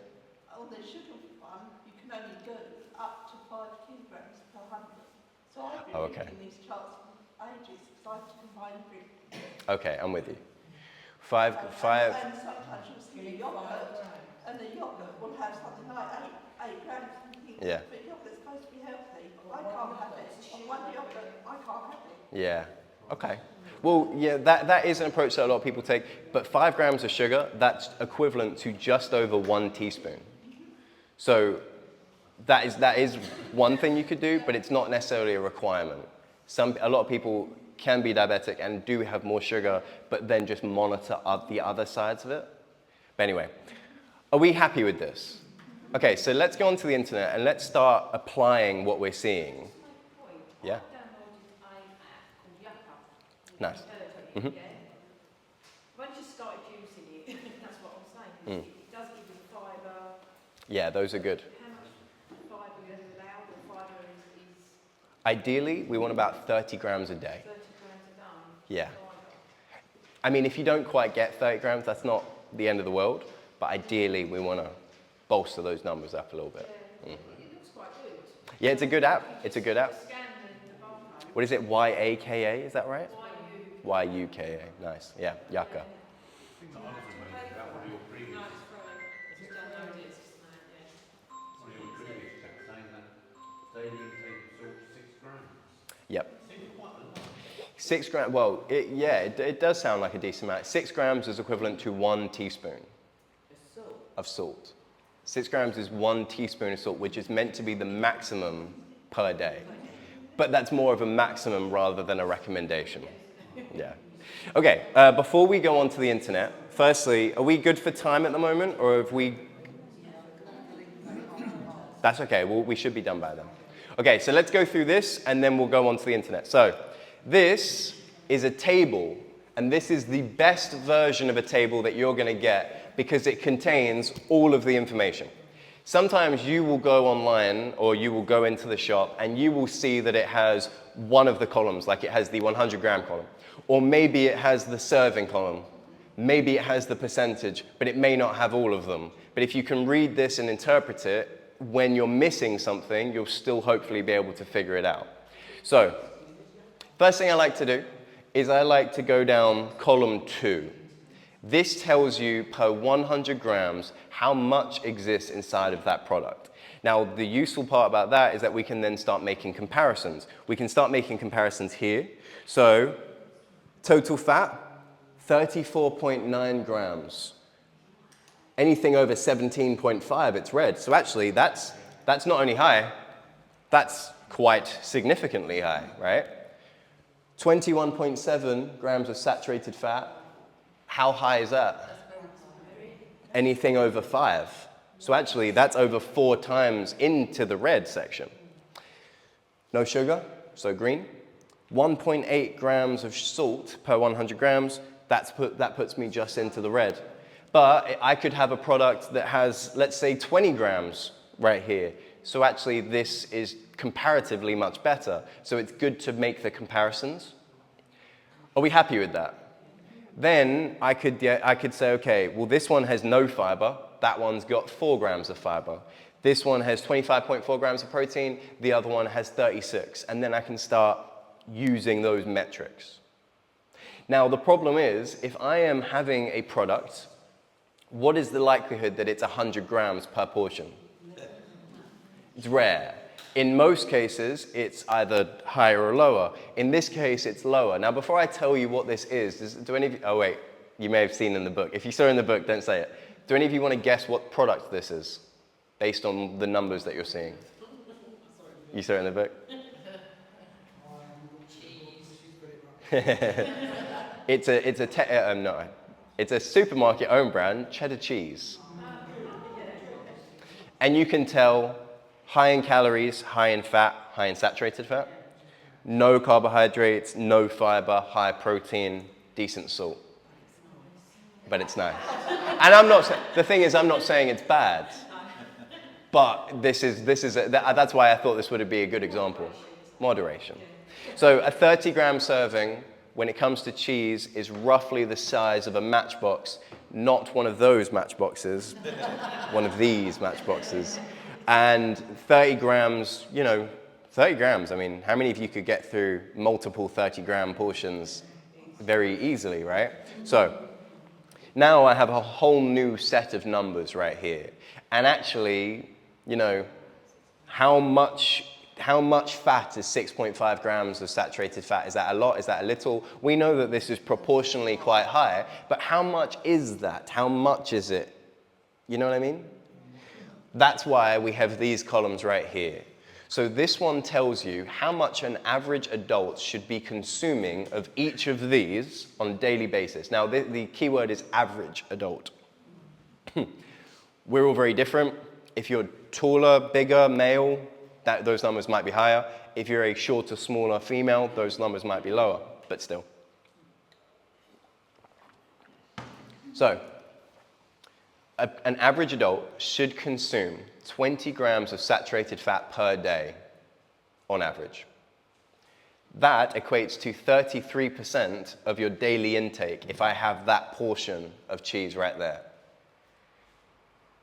On the sugar one, you can only go up to 5 kilograms per 100. So I've been reading these charts for ages because I have to combine everything. Okay, I'm with you. Five. And sometimes you'll see a yogurt, and the yogurt will have something like 8 grams. And you think, Yeah. but yogurt's supposed to be healthy. I can't have it. On one yogurt, I can't have it. Yeah. Okay. Well, yeah, that is an approach that a lot of people take. But 5 grams of sugar, that's equivalent to just over 1 teaspoon. So that is one thing you could do, but it's not necessarily a requirement. A lot of people can be diabetic and do have more sugar, but then just monitor the other sides of it. But anyway, Are we happy with this? Okay, so let's go onto the internet and let's start applying what we're seeing. Yeah. Nice. Yeah. Once you started using it, that's what I'm saying. It does give you fibre. Yeah, those are good. How much fibre are you allowed, or fibre is Ideally, we want about 30 grams a day. 30 grams a day? Yeah. Fibre. I mean, if you don't quite get 30 grams, that's not the end of the world. But ideally, we want to bolster those numbers up a little bit. It looks quite good. Yeah, it's a good app. It's a good app. Scan the barcode. What is it? YAKA, is that right? YU. YUKA. Nice. Yeah, Yaka. One of your previous, No, it's free. Just download it. It's just one of your previous texts saying that daily intake of salt 6 grams. Yep. Seems quite a lot. 6 grams, well, it does sound like a decent amount. 6 grams is equivalent to 1 teaspoon of salt. 6 grams is 1 teaspoon of salt, which is meant to be the maximum per day. But that's more of a maximum rather than a recommendation. Yeah. Okay, before we go on to the internet, firstly, are we good for time at the moment, or have we... That's okay, well, we should be done by then. Okay, so let's go through this, and then we'll go on to the internet. So, this is a table, and this is the best version of a table that you're going to get because it contains all of the information. Sometimes you will go online or you will go into the shop and you will see that it has one of the columns, like it has the 100-gram column, or maybe it has the serving column, maybe it has the percentage, but it may not have all of them. But if you can read this and interpret it, when you're missing something, you'll still hopefully be able to figure it out. So, first thing I like to do is I like to go down column 2. This tells you per 100 grams how much exists inside of that product. Now, the useful part about that is that we can then start making comparisons. We can start making comparisons here. So, total fat, 34.9 grams. Anything over 17.5, it's red. So actually, that's not only high, that's quite significantly high, right? 21.7 grams of saturated fat. How high is that? Anything over 5. So actually, that's over 4 times into the red section. No sugar, so green. 1.8 grams of salt per 100 grams, that puts me just into the red. But I could have a product that has, let's say, 20 grams right here. So actually, this is comparatively much better. So it's good to make the comparisons. Are we happy with that? Then I could say, okay, well, this one has no fiber. That one's got 4 grams of fiber. This one has 25.4 grams of protein. The other one has 36. And then I can start using those metrics. Now, the problem is, if I am having a product, what is the likelihood that it's 100 grams per portion? It's rare. In most cases, it's either higher or lower. In this case, it's lower. Now, before I tell you what this is, do any of you, oh wait, you may have seen in the book. If you saw in the book, don't say it. Do any of you want to guess what product this is, based on the numbers that you're seeing? You saw it in the book? It's a supermarket own brand, cheddar cheese. And you can tell high in calories, high in fat, high in saturated fat, no carbohydrates, no fiber, high protein, decent salt. But it's nice. And the thing is, I'm not saying it's bad, but that's why I thought this would be a good example. Moderation. So a 30-gram serving, when it comes to cheese, is roughly the size of a matchbox, not one of those matchboxes, one of these matchboxes. And 30 grams, 30 grams, I mean, how many of you could get through multiple 30-gram portions very easily, right? So now I have a whole new set of numbers right here. And actually, how much fat is 6.5 grams of saturated fat? Is that a lot? Is that a little? We know that this is proportionally quite high, but how much is that? How much is it? You know what I mean? That's why we have these columns right here. So this one tells you how much an average adult should be consuming of each of these on a daily basis. Now, the key word is average adult. We're all very different. If you're taller, bigger, male, those numbers might be higher. If you're a shorter, smaller female, those numbers might be lower, but still. So, an average adult should consume 20 grams of saturated fat per day on average. That equates to 33% of your daily intake if I have that portion of cheese right there.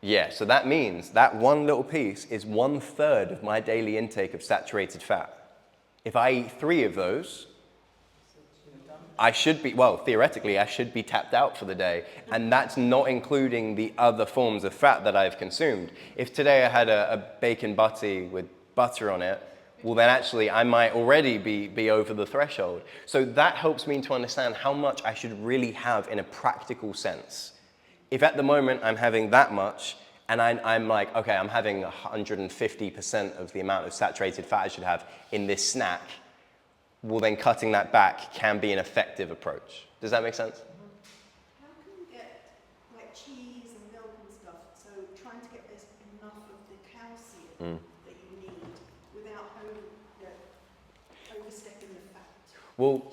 Yeah, so that means that one little piece is 1/3 of my daily intake of saturated fat. If I eat 3 of those, I should be, well, theoretically, I should be tapped out for the day. And that's not including the other forms of fat that I've consumed. If today I had a bacon butty with butter on it, well, then actually I might already be over the threshold. So that helps me to understand how much I should really have in a practical sense. If at the moment I'm having that much, and I'm like, okay, I'm having 150% of the amount of saturated fat I should have in this snack, well, then cutting that back can be an effective approach. Does that make sense? How can you get like cheese and milk and stuff? So trying to get enough of the calcium that you need without overstepping the fat. Well,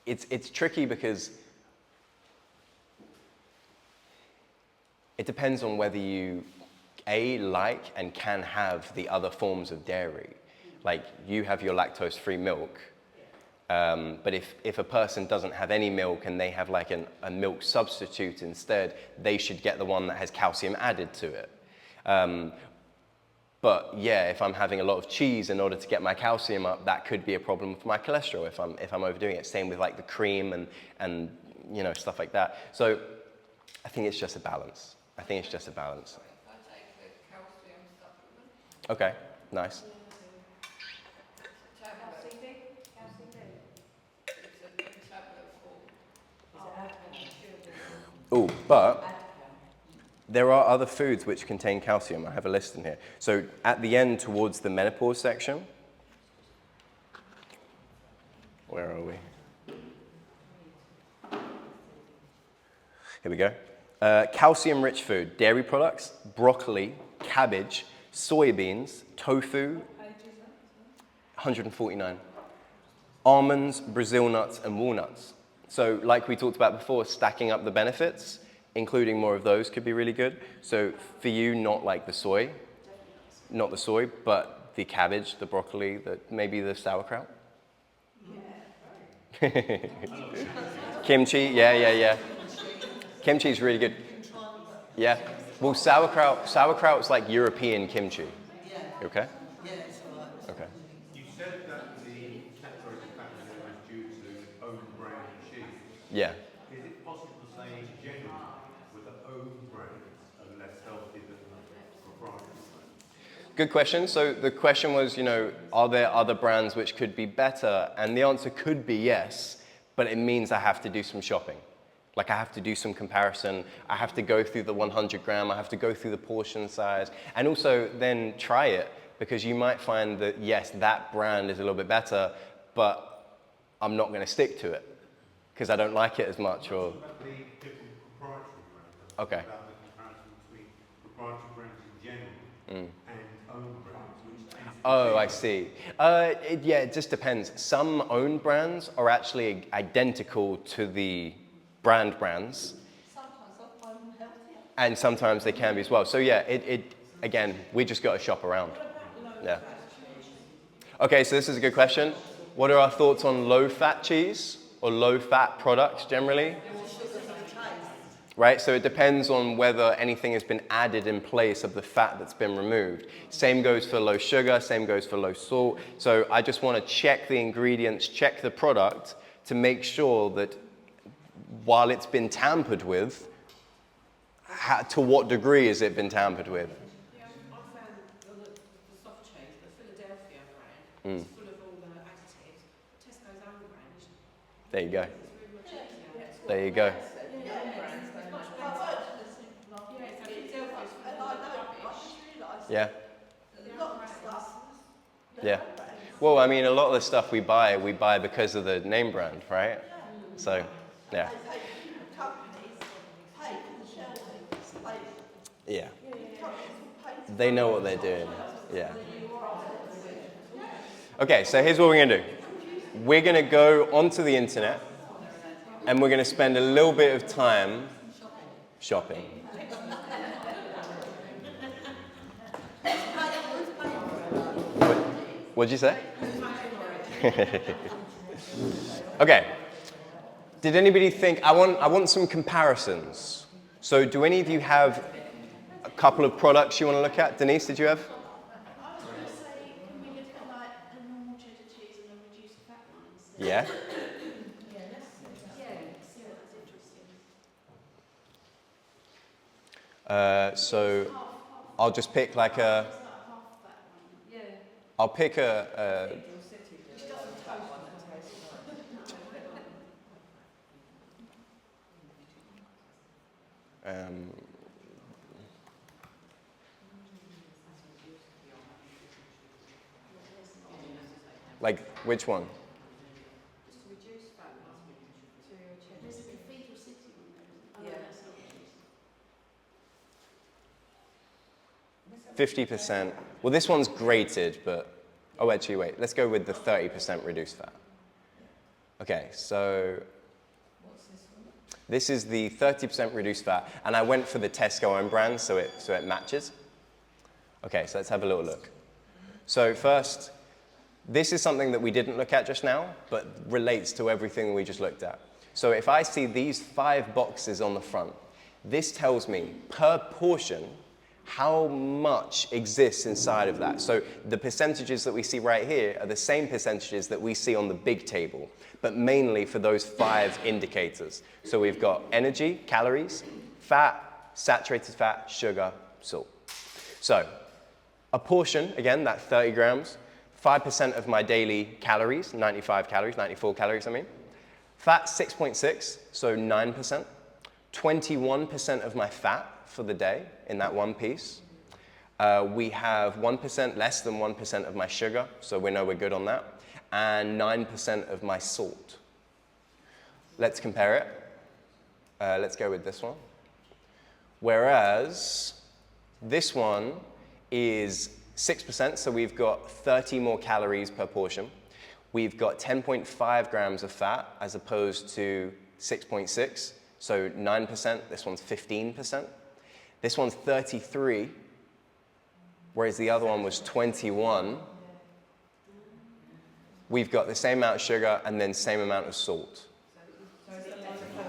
it's tricky because it depends on whether you like and can have the other forms of dairy. Like you have your lactose-free milk, but if a person doesn't have any milk and they have like a milk substitute instead, they should get the one that has calcium added to it. But yeah, if I'm having a lot of cheese in order to get my calcium up, that could be a problem for my cholesterol if I'm overdoing it. Same with like the cream and you know, stuff like that. So I think it's just a balance. I think it's just a balance. I take the calcium supplement. Okay, nice. Calcium D? Calcium D? It's a tablet form. Oh, but there are other foods which contain calcium. I have a list in here. So at the end, towards the menopause section, where are we? Here we go. Calcium-rich food, dairy products, broccoli, cabbage, soybeans, tofu, 149. Almonds, Brazil nuts, and walnuts. So like we talked about before, stacking up the benefits, including more of those could be really good. So for you, not like the soy, but the cabbage, the broccoli, maybe the sauerkraut. Yeah. Kimchi, yeah. Kimchi is really good. Yeah. Well, sauerkraut's like European kimchi. Yeah. You okay? Yeah, it's all right. Okay. You said that the saturated fat was due to own brand cheese. Yeah. Is it possible to say generally with the own brands are less healthy than the proprietary brands? Good question. So the question was, are there other brands which could be better? And the answer could be yes, but it means I have to do some shopping. Like I have to do some comparison. I have to go through the 100 gram. I have to go through the portion size. And also then try it, because you might find that, yes, that brand is a little bit better, but I'm not going to stick to it because I don't like it as much. Or About the different proprietary brands. Okay. About the comparison between proprietary brands in general and own brands, which tends to Oh, I see. Yeah, it just depends. Some own brands are actually identical to the brands, Sometimes I find them healthier. and sometimes they can be as well. So yeah, again, we just got to shop around. Yeah. Okay, so this is a good question. What are our thoughts on low-fat cheese or low-fat products generally? Right, so it depends on whether anything has been added in place of the fat that's been removed. Same goes for low sugar, same goes for low salt. So I just want to check the ingredients, check the product to make sure that while it's been tampered with, to what degree has it been tampered with? Yeah, I found the soft cheese, the Philadelphia brand, is full of all the additives. Tesco's own brand is There you go. really much easier. There you go. It's much better. Yeah, so Philadelphia's full And I of know, I rubbish. just realised Yeah. a lot of stuff. Yeah. Well, I mean, a lot of the stuff we buy because of the name brand, right? So, yeah. Companies pay for the shelving space. Yeah. They know what they're doing. Yeah. Okay, so here's what we're going to do. We're going to go onto the internet and we're going to spend a little bit of time shopping. What'd you say? Okay. Did anybody think, I want some comparisons. So do any of you have a couple of products you want to look at? Denise, did you have? I was going to say, can we look at like a normal cheddar cheese and a reduced fat one instead? Yeah. Yeah, that's interesting. So I'll just pick like a, I'll pick a like which one? Just to reduce fat one to cheddar. There's a Cathedral City one there, isn't there? Yeah. That's not cheese. 50%. Well, this one's grated, but oh, actually, wait. Let's go with the 30% reduced fat. Okay, so this is the 30% reduced fat, and I went for the Tesco own brand, so it matches. Okay, so let's have a little look. So first, this is something that we didn't look at just now, but relates to everything we just looked at. So if I see these 5 boxes on the front, this tells me per portion how much exists inside of that. So the percentages that we see right here are the same percentages that we see on the big table, but mainly for those 5 indicators. So we've got energy, calories, fat, saturated fat, sugar, salt. So a portion, again, that 30 grams, 5% of my daily calories, 94 calories, I mean. Fat, 6.6, so 9%. 21% of my fat for the day in that one piece. We have 1%, less than 1% of my sugar, so we know we're good on that. And 9% of my salt. Let's compare it. Let's go with this one. Whereas this one is 6%, so we've got 30 more calories per portion. We've got 10.5 grams of fat as opposed to 6.6, so 9%. This one's 15%. This one's 33, whereas the other one was 21. We've got the same amount of sugar and then same amount of salt.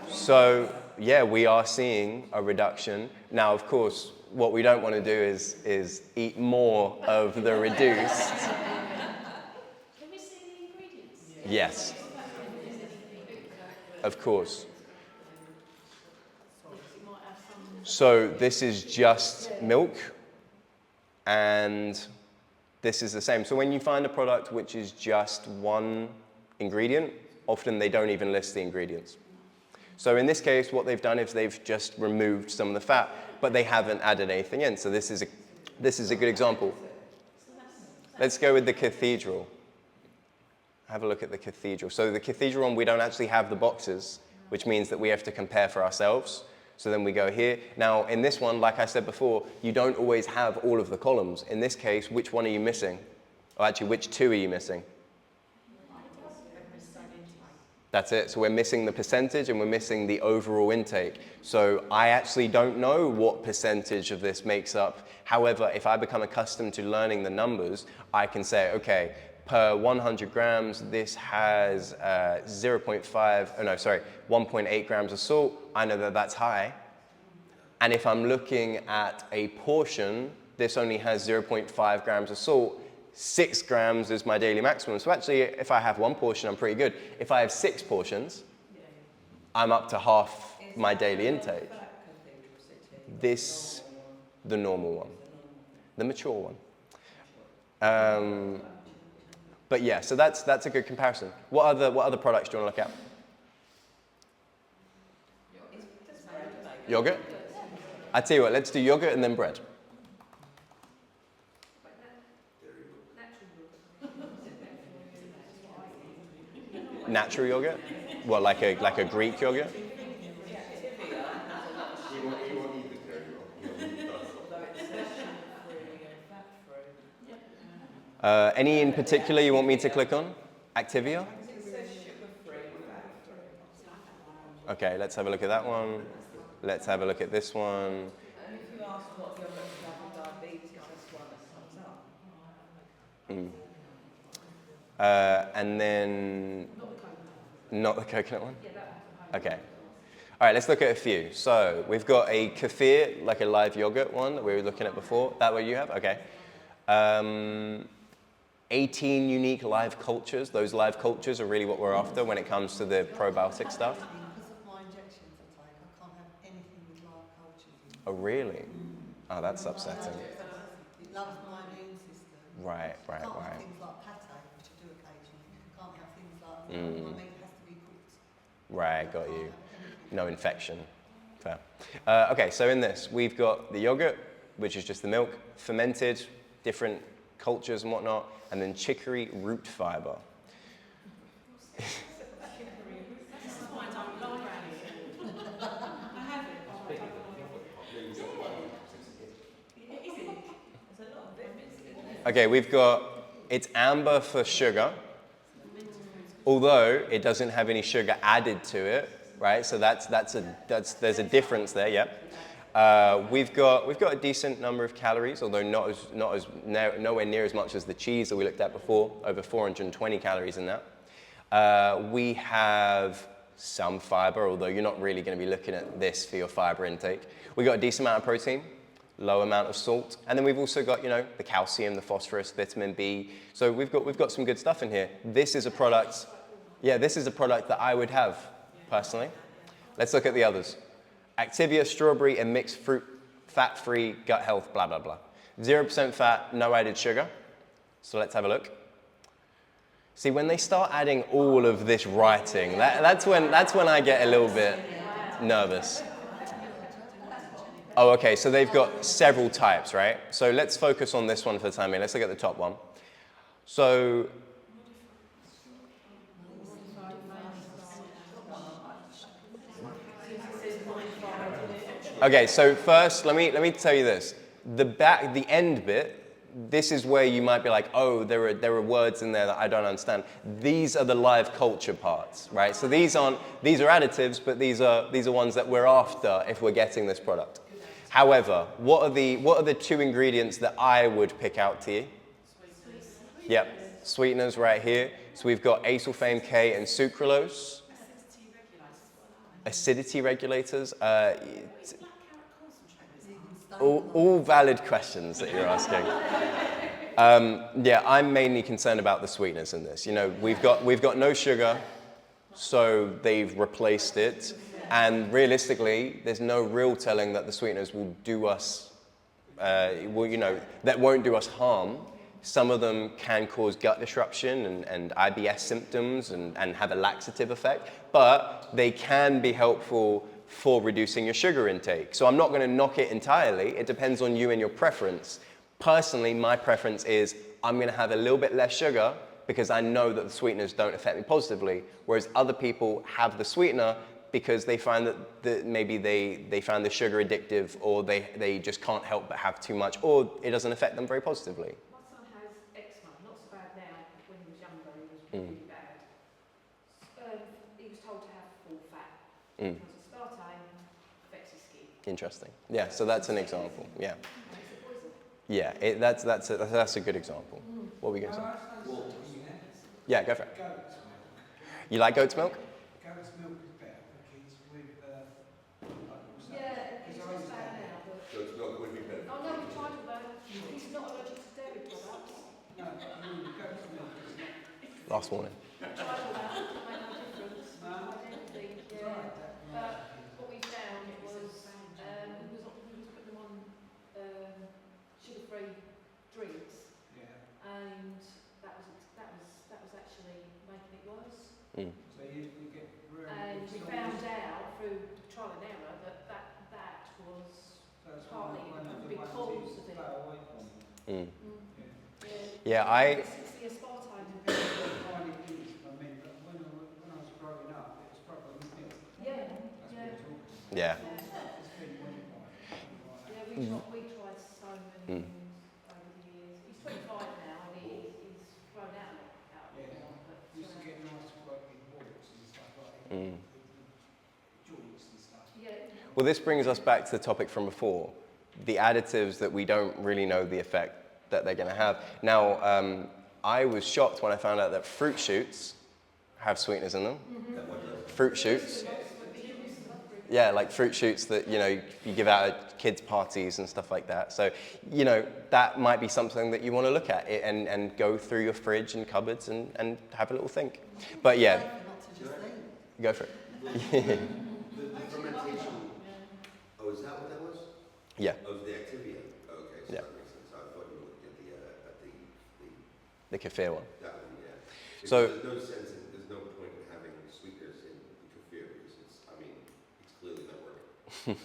So, yeah, we are seeing a reduction. Now, of course, what we don't want to do is eat more of the reduced. Can we see the ingredients? Yes, of course. So this is just milk, and this is the same. So when you find a product which is just one ingredient, often they don't even list the ingredients. So in this case, what they've done is they've just removed some of the fat, but they haven't added anything in. So this is a good example. Let's go with the Cathedral. Have a look at the Cathedral. So the Cathedral one, we don't actually have the boxes, which means that we have to compare for ourselves. So then we go here. Now, in this one, like I said before, you don't always have all of the columns. In this case, which one are you missing? Or actually, which 2 are you missing? That's it. So we're missing the percentage and we're missing the overall intake. So I actually don't know what percentage of this makes up. However, if I become accustomed to learning the numbers, I can say, okay, per 100 grams, this has 1.8 grams of salt. I know that that's high. And if I'm looking at a portion, this only has 0.5 grams of salt. 6 grams is my daily maximum. So actually, if I have 1 portion, I'm pretty good. If I have 6 portions, I'm up to half my daily intake. This, the normal one, the mature one. But yeah, so that's a good comparison. What other products do you want to look at? Yogurt? I tell you what, let's do yogurt and then bread. Natural yogurt? What, like a Greek yogurt? We won't eat the dairy one. Any in particular you want me to click on? Activia? It says sugar-free, fat-free. Okay, let's have a look at that one. Let's have a look at this one. And if you ask what yogurt to have with diabetes, that's one that comes up. And then, not the coconut one? Okay. All right, let's look at a few. So we've got a kefir, like a live yogurt one that we were looking at before. That what you have? Okay. 18 unique live cultures. Those live cultures are really what we're after when it comes to the probiotic stuff. Because of my injections I take, I can't have anything with live cultures in. Oh, really? Oh, that's upsetting. It loves my immune system. Right. I can't have things like pate, which I do occasionally. I can't have things like, my meat has to be cooked. Right, got you. No infection. Fair. Okay, so in this, we've got the yogurt, which is just the milk, fermented, different cultures and whatnot, and then chicory root fiber. This is why I don't like it. I have it. Oh, I don't like it. Is it? There's a lot of it. Okay, we've got, it's amber for sugar, although it doesn't have any sugar added to it, right? So there's a difference there, yeah. We've got a decent number of calories, although nowhere near as much as the cheese that we looked at before, over 420 calories in that. We have some fiber, although you're not really going to be looking at this for your fiber intake. We got a decent amount of protein, low amount of salt, and then we've also got, the calcium, the phosphorus, vitamin B. So we've got some good stuff in here. This is a product, this is a product that I would have personally. Let's look at the others. Activia, strawberry, and mixed fruit, fat-free, gut health, blah, blah, blah. 0% fat, no added sugar. So let's have a look. See, when they start adding all of this writing, that's when I get a little bit nervous. Oh, okay, so they've got several types, right? So let's focus on this one for the time being. Let's look at the top one. So, okay, so first, let me tell you this. The end bit, this is where you might be like, oh, there are words in there that I don't understand. These are the live culture parts, right? So these are additives, but these are ones that we're after if we're getting this product. However, what are the two ingredients that I would pick out to you? Yep, sweeteners right here. So we've got acesulfame K and sucralose. Acidity regulators. All valid questions that you're asking. I'm mainly concerned about the sweetness in this. We've got no sugar, so they've replaced it. And realistically, there's no real telling that the sweeteners will do us, that won't do us harm. Some of them can cause gut disruption and IBS symptoms and have a laxative effect, but they can be helpful for reducing your sugar intake. So I'm not going to knock it entirely. It depends on you and your preference. Personally, my preference is I'm going to have a little bit less sugar because I know that the sweeteners don't affect me positively, whereas other people have the sweetener because they find that maybe they find the sugar addictive, or they just can't help but have too much, or it doesn't affect them very positively. My son has eczema, not so bad now. When he was younger, he was really bad. He was told to have full fat. Because aspartame affects his skin. Interesting. Yeah, so that's an example. Yeah. It's a poison. Yeah, that's a good example. What were we going to say? Yeah, go for it. You like goat's milk? Goat's milk is better for kids with Yeah, it's just bad now, but... Goat's milk would be better. Oh no, we tried all that. He's not allergic to dairy products. no, goat's milk is not. Last warning. Tried all that, made no difference. No. Identity, Right, But what we found was, we was putting them on sugar-free drinks, Yeah. and that was actually making it worse. So you get real. And we found out through trial and error that was So it's partly one of the because ones of you it. stay away from. Yeah, It's the aspartame. Tiny things, I mean, but when I was growing up, it was probably milk. Yeah, That's what we're talking about. Yeah. It's been modified. Yeah, we tried so many things over the years. He's 25 now, and he joints and stuff. Yeah. Well, this brings us back to the topic from before, the additives that we don't really know the effect that they're going to have. Now, I was shocked when I found out that fruit shoots have sweeteners in them. Fruit shoots. Yeah, like fruit shoots that, you know, you give out at kids' parties and stuff like that. So, you know, that might be something that you want to look at and go through your fridge and cupboards and have a little think. But yeah, Not to just eat. go for it. The fermentation, oh, is that what that was? Yeah, Oh, it was the Activia. Okay, so Yeah. that makes sense. I thought you were looking at the kefir one. that one, yeah. Because So- there's no sense, there's no point in having sweeteners in the kefir because it's, I mean, it's clearly not working.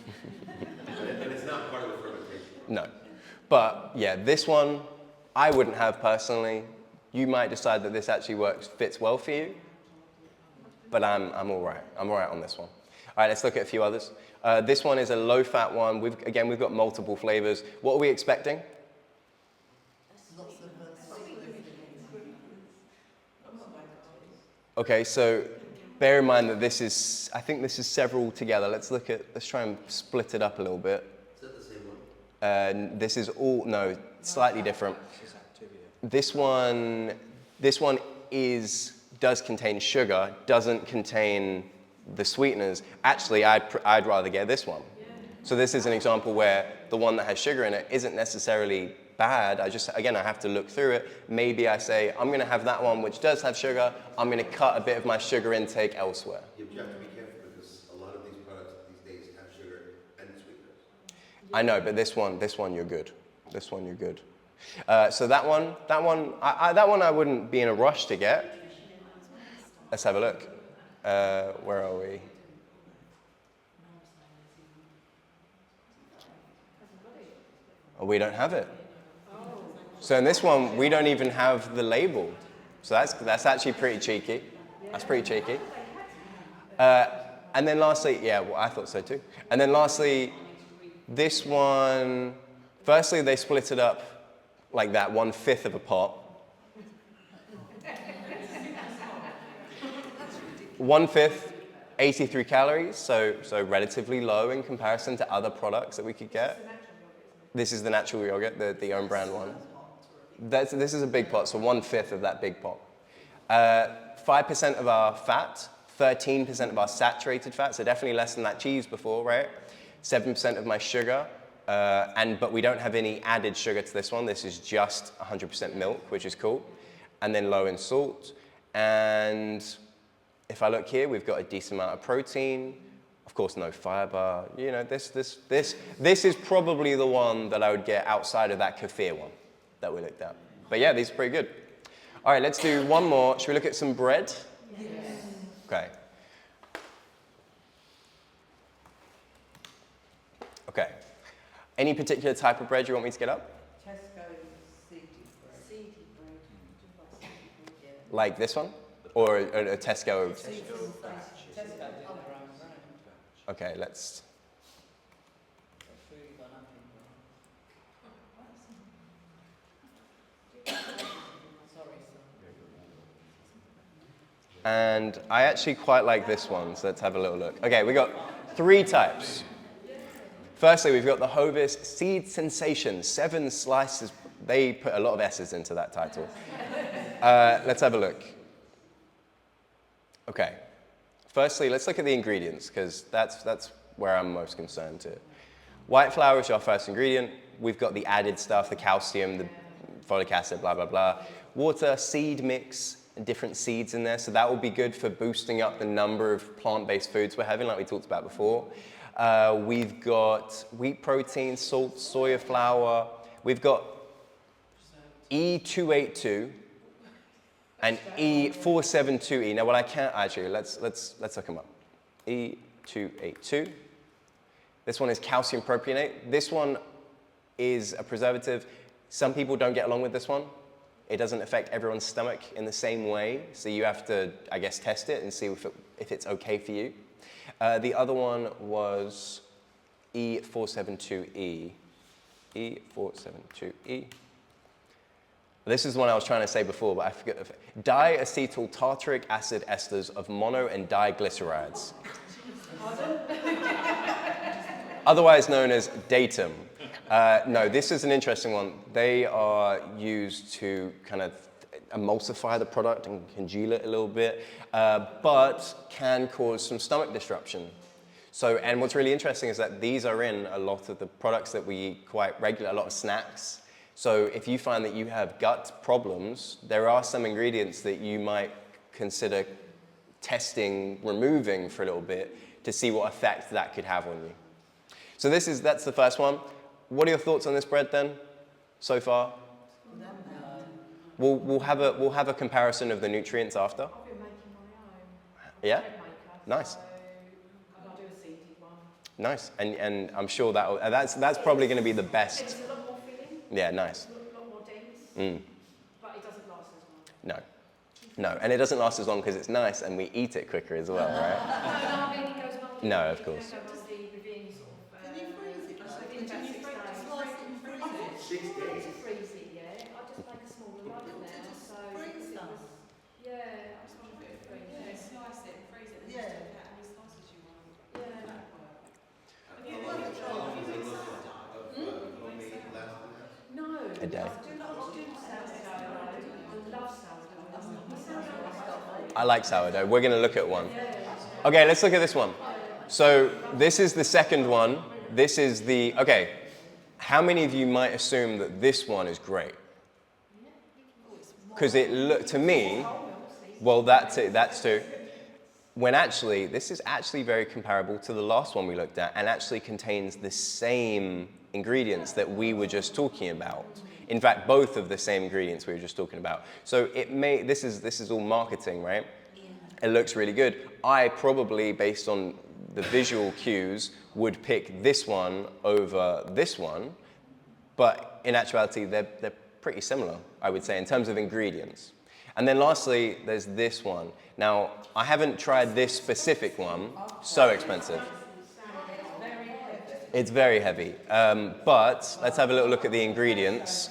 and it's not part of the fermentation. No. But yeah, this one I wouldn't have personally. You might decide that this actually fits well for you. But I'm all right. I'm all right on this one. All right, let's look at a few others. This one is a low-fat one. We've got multiple flavors. What are we expecting? Lots of Okay, so bear in mind that I think this is several together. Let's try and split it up a little bit. Is that the same one? This is all, no, slightly different. This is Activia. This one does contain sugar, doesn't contain the sweeteners. Actually, I'd rather get this one. So this is an example where the one that has sugar in it isn't necessarily bad. I have to look through it. Maybe I say, I'm going to have that one which does have sugar. I'm going to cut a bit of my sugar intake elsewhere. Yeah, but you have to be careful because a lot of these products these days have sugar and sweeteners. I know, but this one you're good. This one you're good. So that one I wouldn't be in a rush to get. Let's have a look. Where are we? Oh, we don't have it. So in this one, we don't even have the label. So that's actually pretty cheeky. That's pretty cheeky. And then lastly, yeah, well, I thought so too. And then lastly, this one, firstly, they split it up like that, 1/5 of a pot. 1/5, 83 calories, so relatively low in comparison to other products that we could get. This is the natural yogurt, the own brand one. This is a big pot, so 1/5 of that big pot. 5% of our fat, 13% of our saturated fat, so definitely less than that cheese before, right? 7% of my sugar, but we don't have any added sugar to this one. This is just 100% milk, which is cool. And then low in salt. And if I look here, we've got a decent amount of protein. Of course, no fiber. You know, this is probably the one that I would get outside of that kefir one that we looked at. But yeah, these are pretty good. All right, let's do one more. Should we look at some bread? Yes. Okay. Okay. Any particular type of bread you want me to get up? Tesco seeded bread. Seedy bread. Yeah. Like this one? Or a Tesco? Tesco did their own brand. Okay, let's... It's really gone up in price. Sorry, son. And I actually quite like this one, so let's have a little look. Okay, we got 3 types. Firstly, we've got the Hovis Seed Sensation, 7 slices. They put a lot of S's into that title. Let's have a look. Okay. Firstly, let's look at the ingredients, because that's where I'm most concerned here. White flour is our first ingredient. We've got the added stuff, the calcium, the folic acid, blah, blah, blah. Water, seed mix, and different seeds in there, so that will be good for boosting up the number of plant-based foods we're having, like we talked about before. We've got wheat protein, salt, soya flour. We've got E282 and E472E. Now, what I can't actually, let's look them up. E282. This one is calcium propionate. This one is a preservative. Some people don't get along with this one. It doesn't affect everyone's stomach in the same way, so you have to, I guess, test it and see if it's okay for you. The other one was E472E. E472E. This is the one I was trying to say before, but I forget. Diacetyl tartaric acid esters of mono and diglycerides. Otherwise known as datum. No, this is an interesting one. They are used to kind of emulsify the product and congeal it a little bit, but can cause some stomach disruption. So, and what's really interesting is that these are in a lot of the products that we eat quite regularly, a lot of snacks. So if you find that you have gut problems, there are some ingredients that you might consider testing, removing for a little bit to see what effect that could have on you. So that's the first one. What are your thoughts on this bread then, so far? We'll have a comparison of the nutrients after. I've been making my own. Yeah? Bread maker, Nice. So I'll do a seeded one. Nice, and I'm sure that's probably going to be the best. It's a lot more filling. Yeah, nice. A lot more dense. But it doesn't last as long. No, and it doesn't last as long because it's nice and we eat it quicker as well, right? No, I mean it goes well. No, of course. It goes within sort of. Can you freeze it? Within about 6 days. Slice it and freeze it? 6 days. To freeze it, yeah. I just make a smaller loaf now, so. Freeze stuff. Yeah, I just want a bit of freeze. Yeah, slice it and freeze it and Yeah. just take out how many slices you want. Yeah. That work. How long does it look of homemade last? No, A day. I do sourdough. I love sourdough. I like sourdough. We're going to look at one. Okay, let's look at this one. So this is the second one. This is the, okay, how many of you might assume that this one is great? Because it looked, to me, well, that's too. When actually, this is actually very comparable to the last one we looked at and actually contains the same ingredients that we were just talking about. In fact, both of the same ingredients we were just talking about. So this is all marketing, right? It looks really good. I probably, based on the visual cues, would pick this one over this one, but in actuality, they're pretty similar, I would say, in terms of ingredients. And then lastly, there's this one. Now, I haven't tried this specific one, so expensive. It's very heavy, but let's have a little look at the ingredients.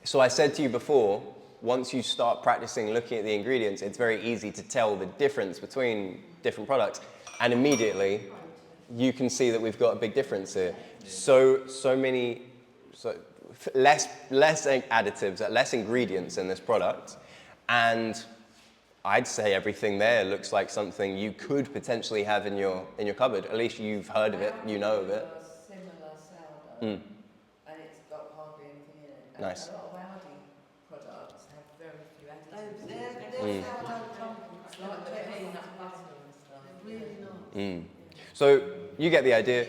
So I said to you before, once you start practicing looking at the ingredients, it's very easy to tell the difference between different products. And immediately, you can see that we've got a big difference here. Less additives, less ingredients in this product. And I'd say everything there looks like something you could potentially have in your cupboard. At least you've heard of it, you know of it. Similar sourdough, and it's got hardly anything in it. And Nice. a lot of Aldi products have very few additives. They're sourdough crumbles, Like like the they're peanut butter and stuff. really not. So you get the idea.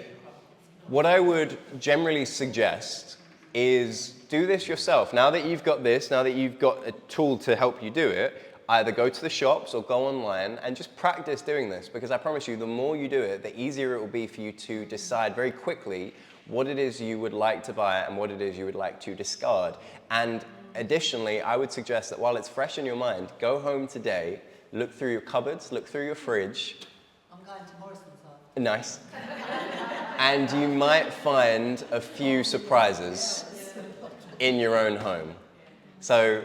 What I would generally suggest is do this yourself. Now that you've got this, now that you've got a tool to help you do it, either go to the shops or go online and just practice doing this, because I promise you, the more you do it, the easier it will be for you to decide very quickly what it is you would like to buy and what it is you would like to discard. And additionally, I would suggest that while it's fresh in your mind, go home today, look through your cupboards, look through your fridge. I'm going to Morrison's. Nice. And you might find a few surprises in your own home. So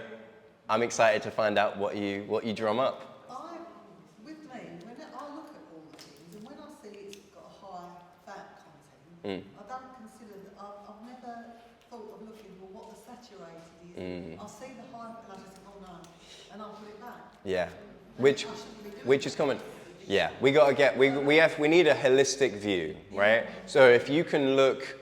I'm excited to find out what you drum up. With me, when I look at all the things, and when I see it's got a high fat content, I don't consider that. I've never thought of looking for what the saturated is. I'll see the high, and I just think, oh no, and I'll put it back. Yeah, which is common. Yeah, we need a holistic view, right? So if you can look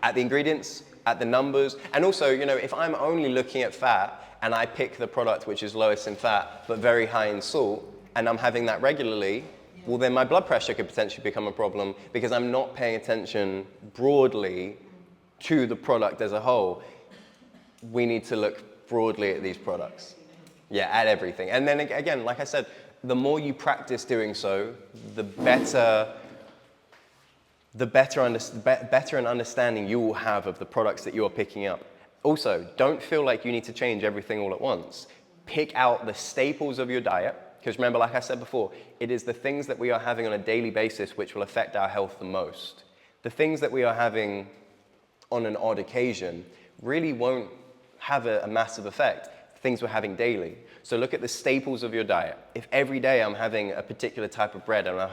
at the ingredients, at the numbers, and also, if I'm only looking at fat and I pick the product which is lowest in fat but very high in salt, and I'm having that regularly, well then my blood pressure could potentially become a problem because I'm not paying attention broadly to the product as a whole. We need to look broadly at these products. Yeah, at everything. And then again, like I said, the more you practice doing so, the better an understanding you will have of the products that you're picking up. Also, don't feel like you need to change everything all at once. Pick out the staples of your diet, because remember, like I said before, it is the things that we are having on a daily basis which will affect our health the most. The things that we are having on an odd occasion really won't have a massive effect. Things we're having daily. So look at the staples of your diet. If every day I'm having a particular type of bread and I'm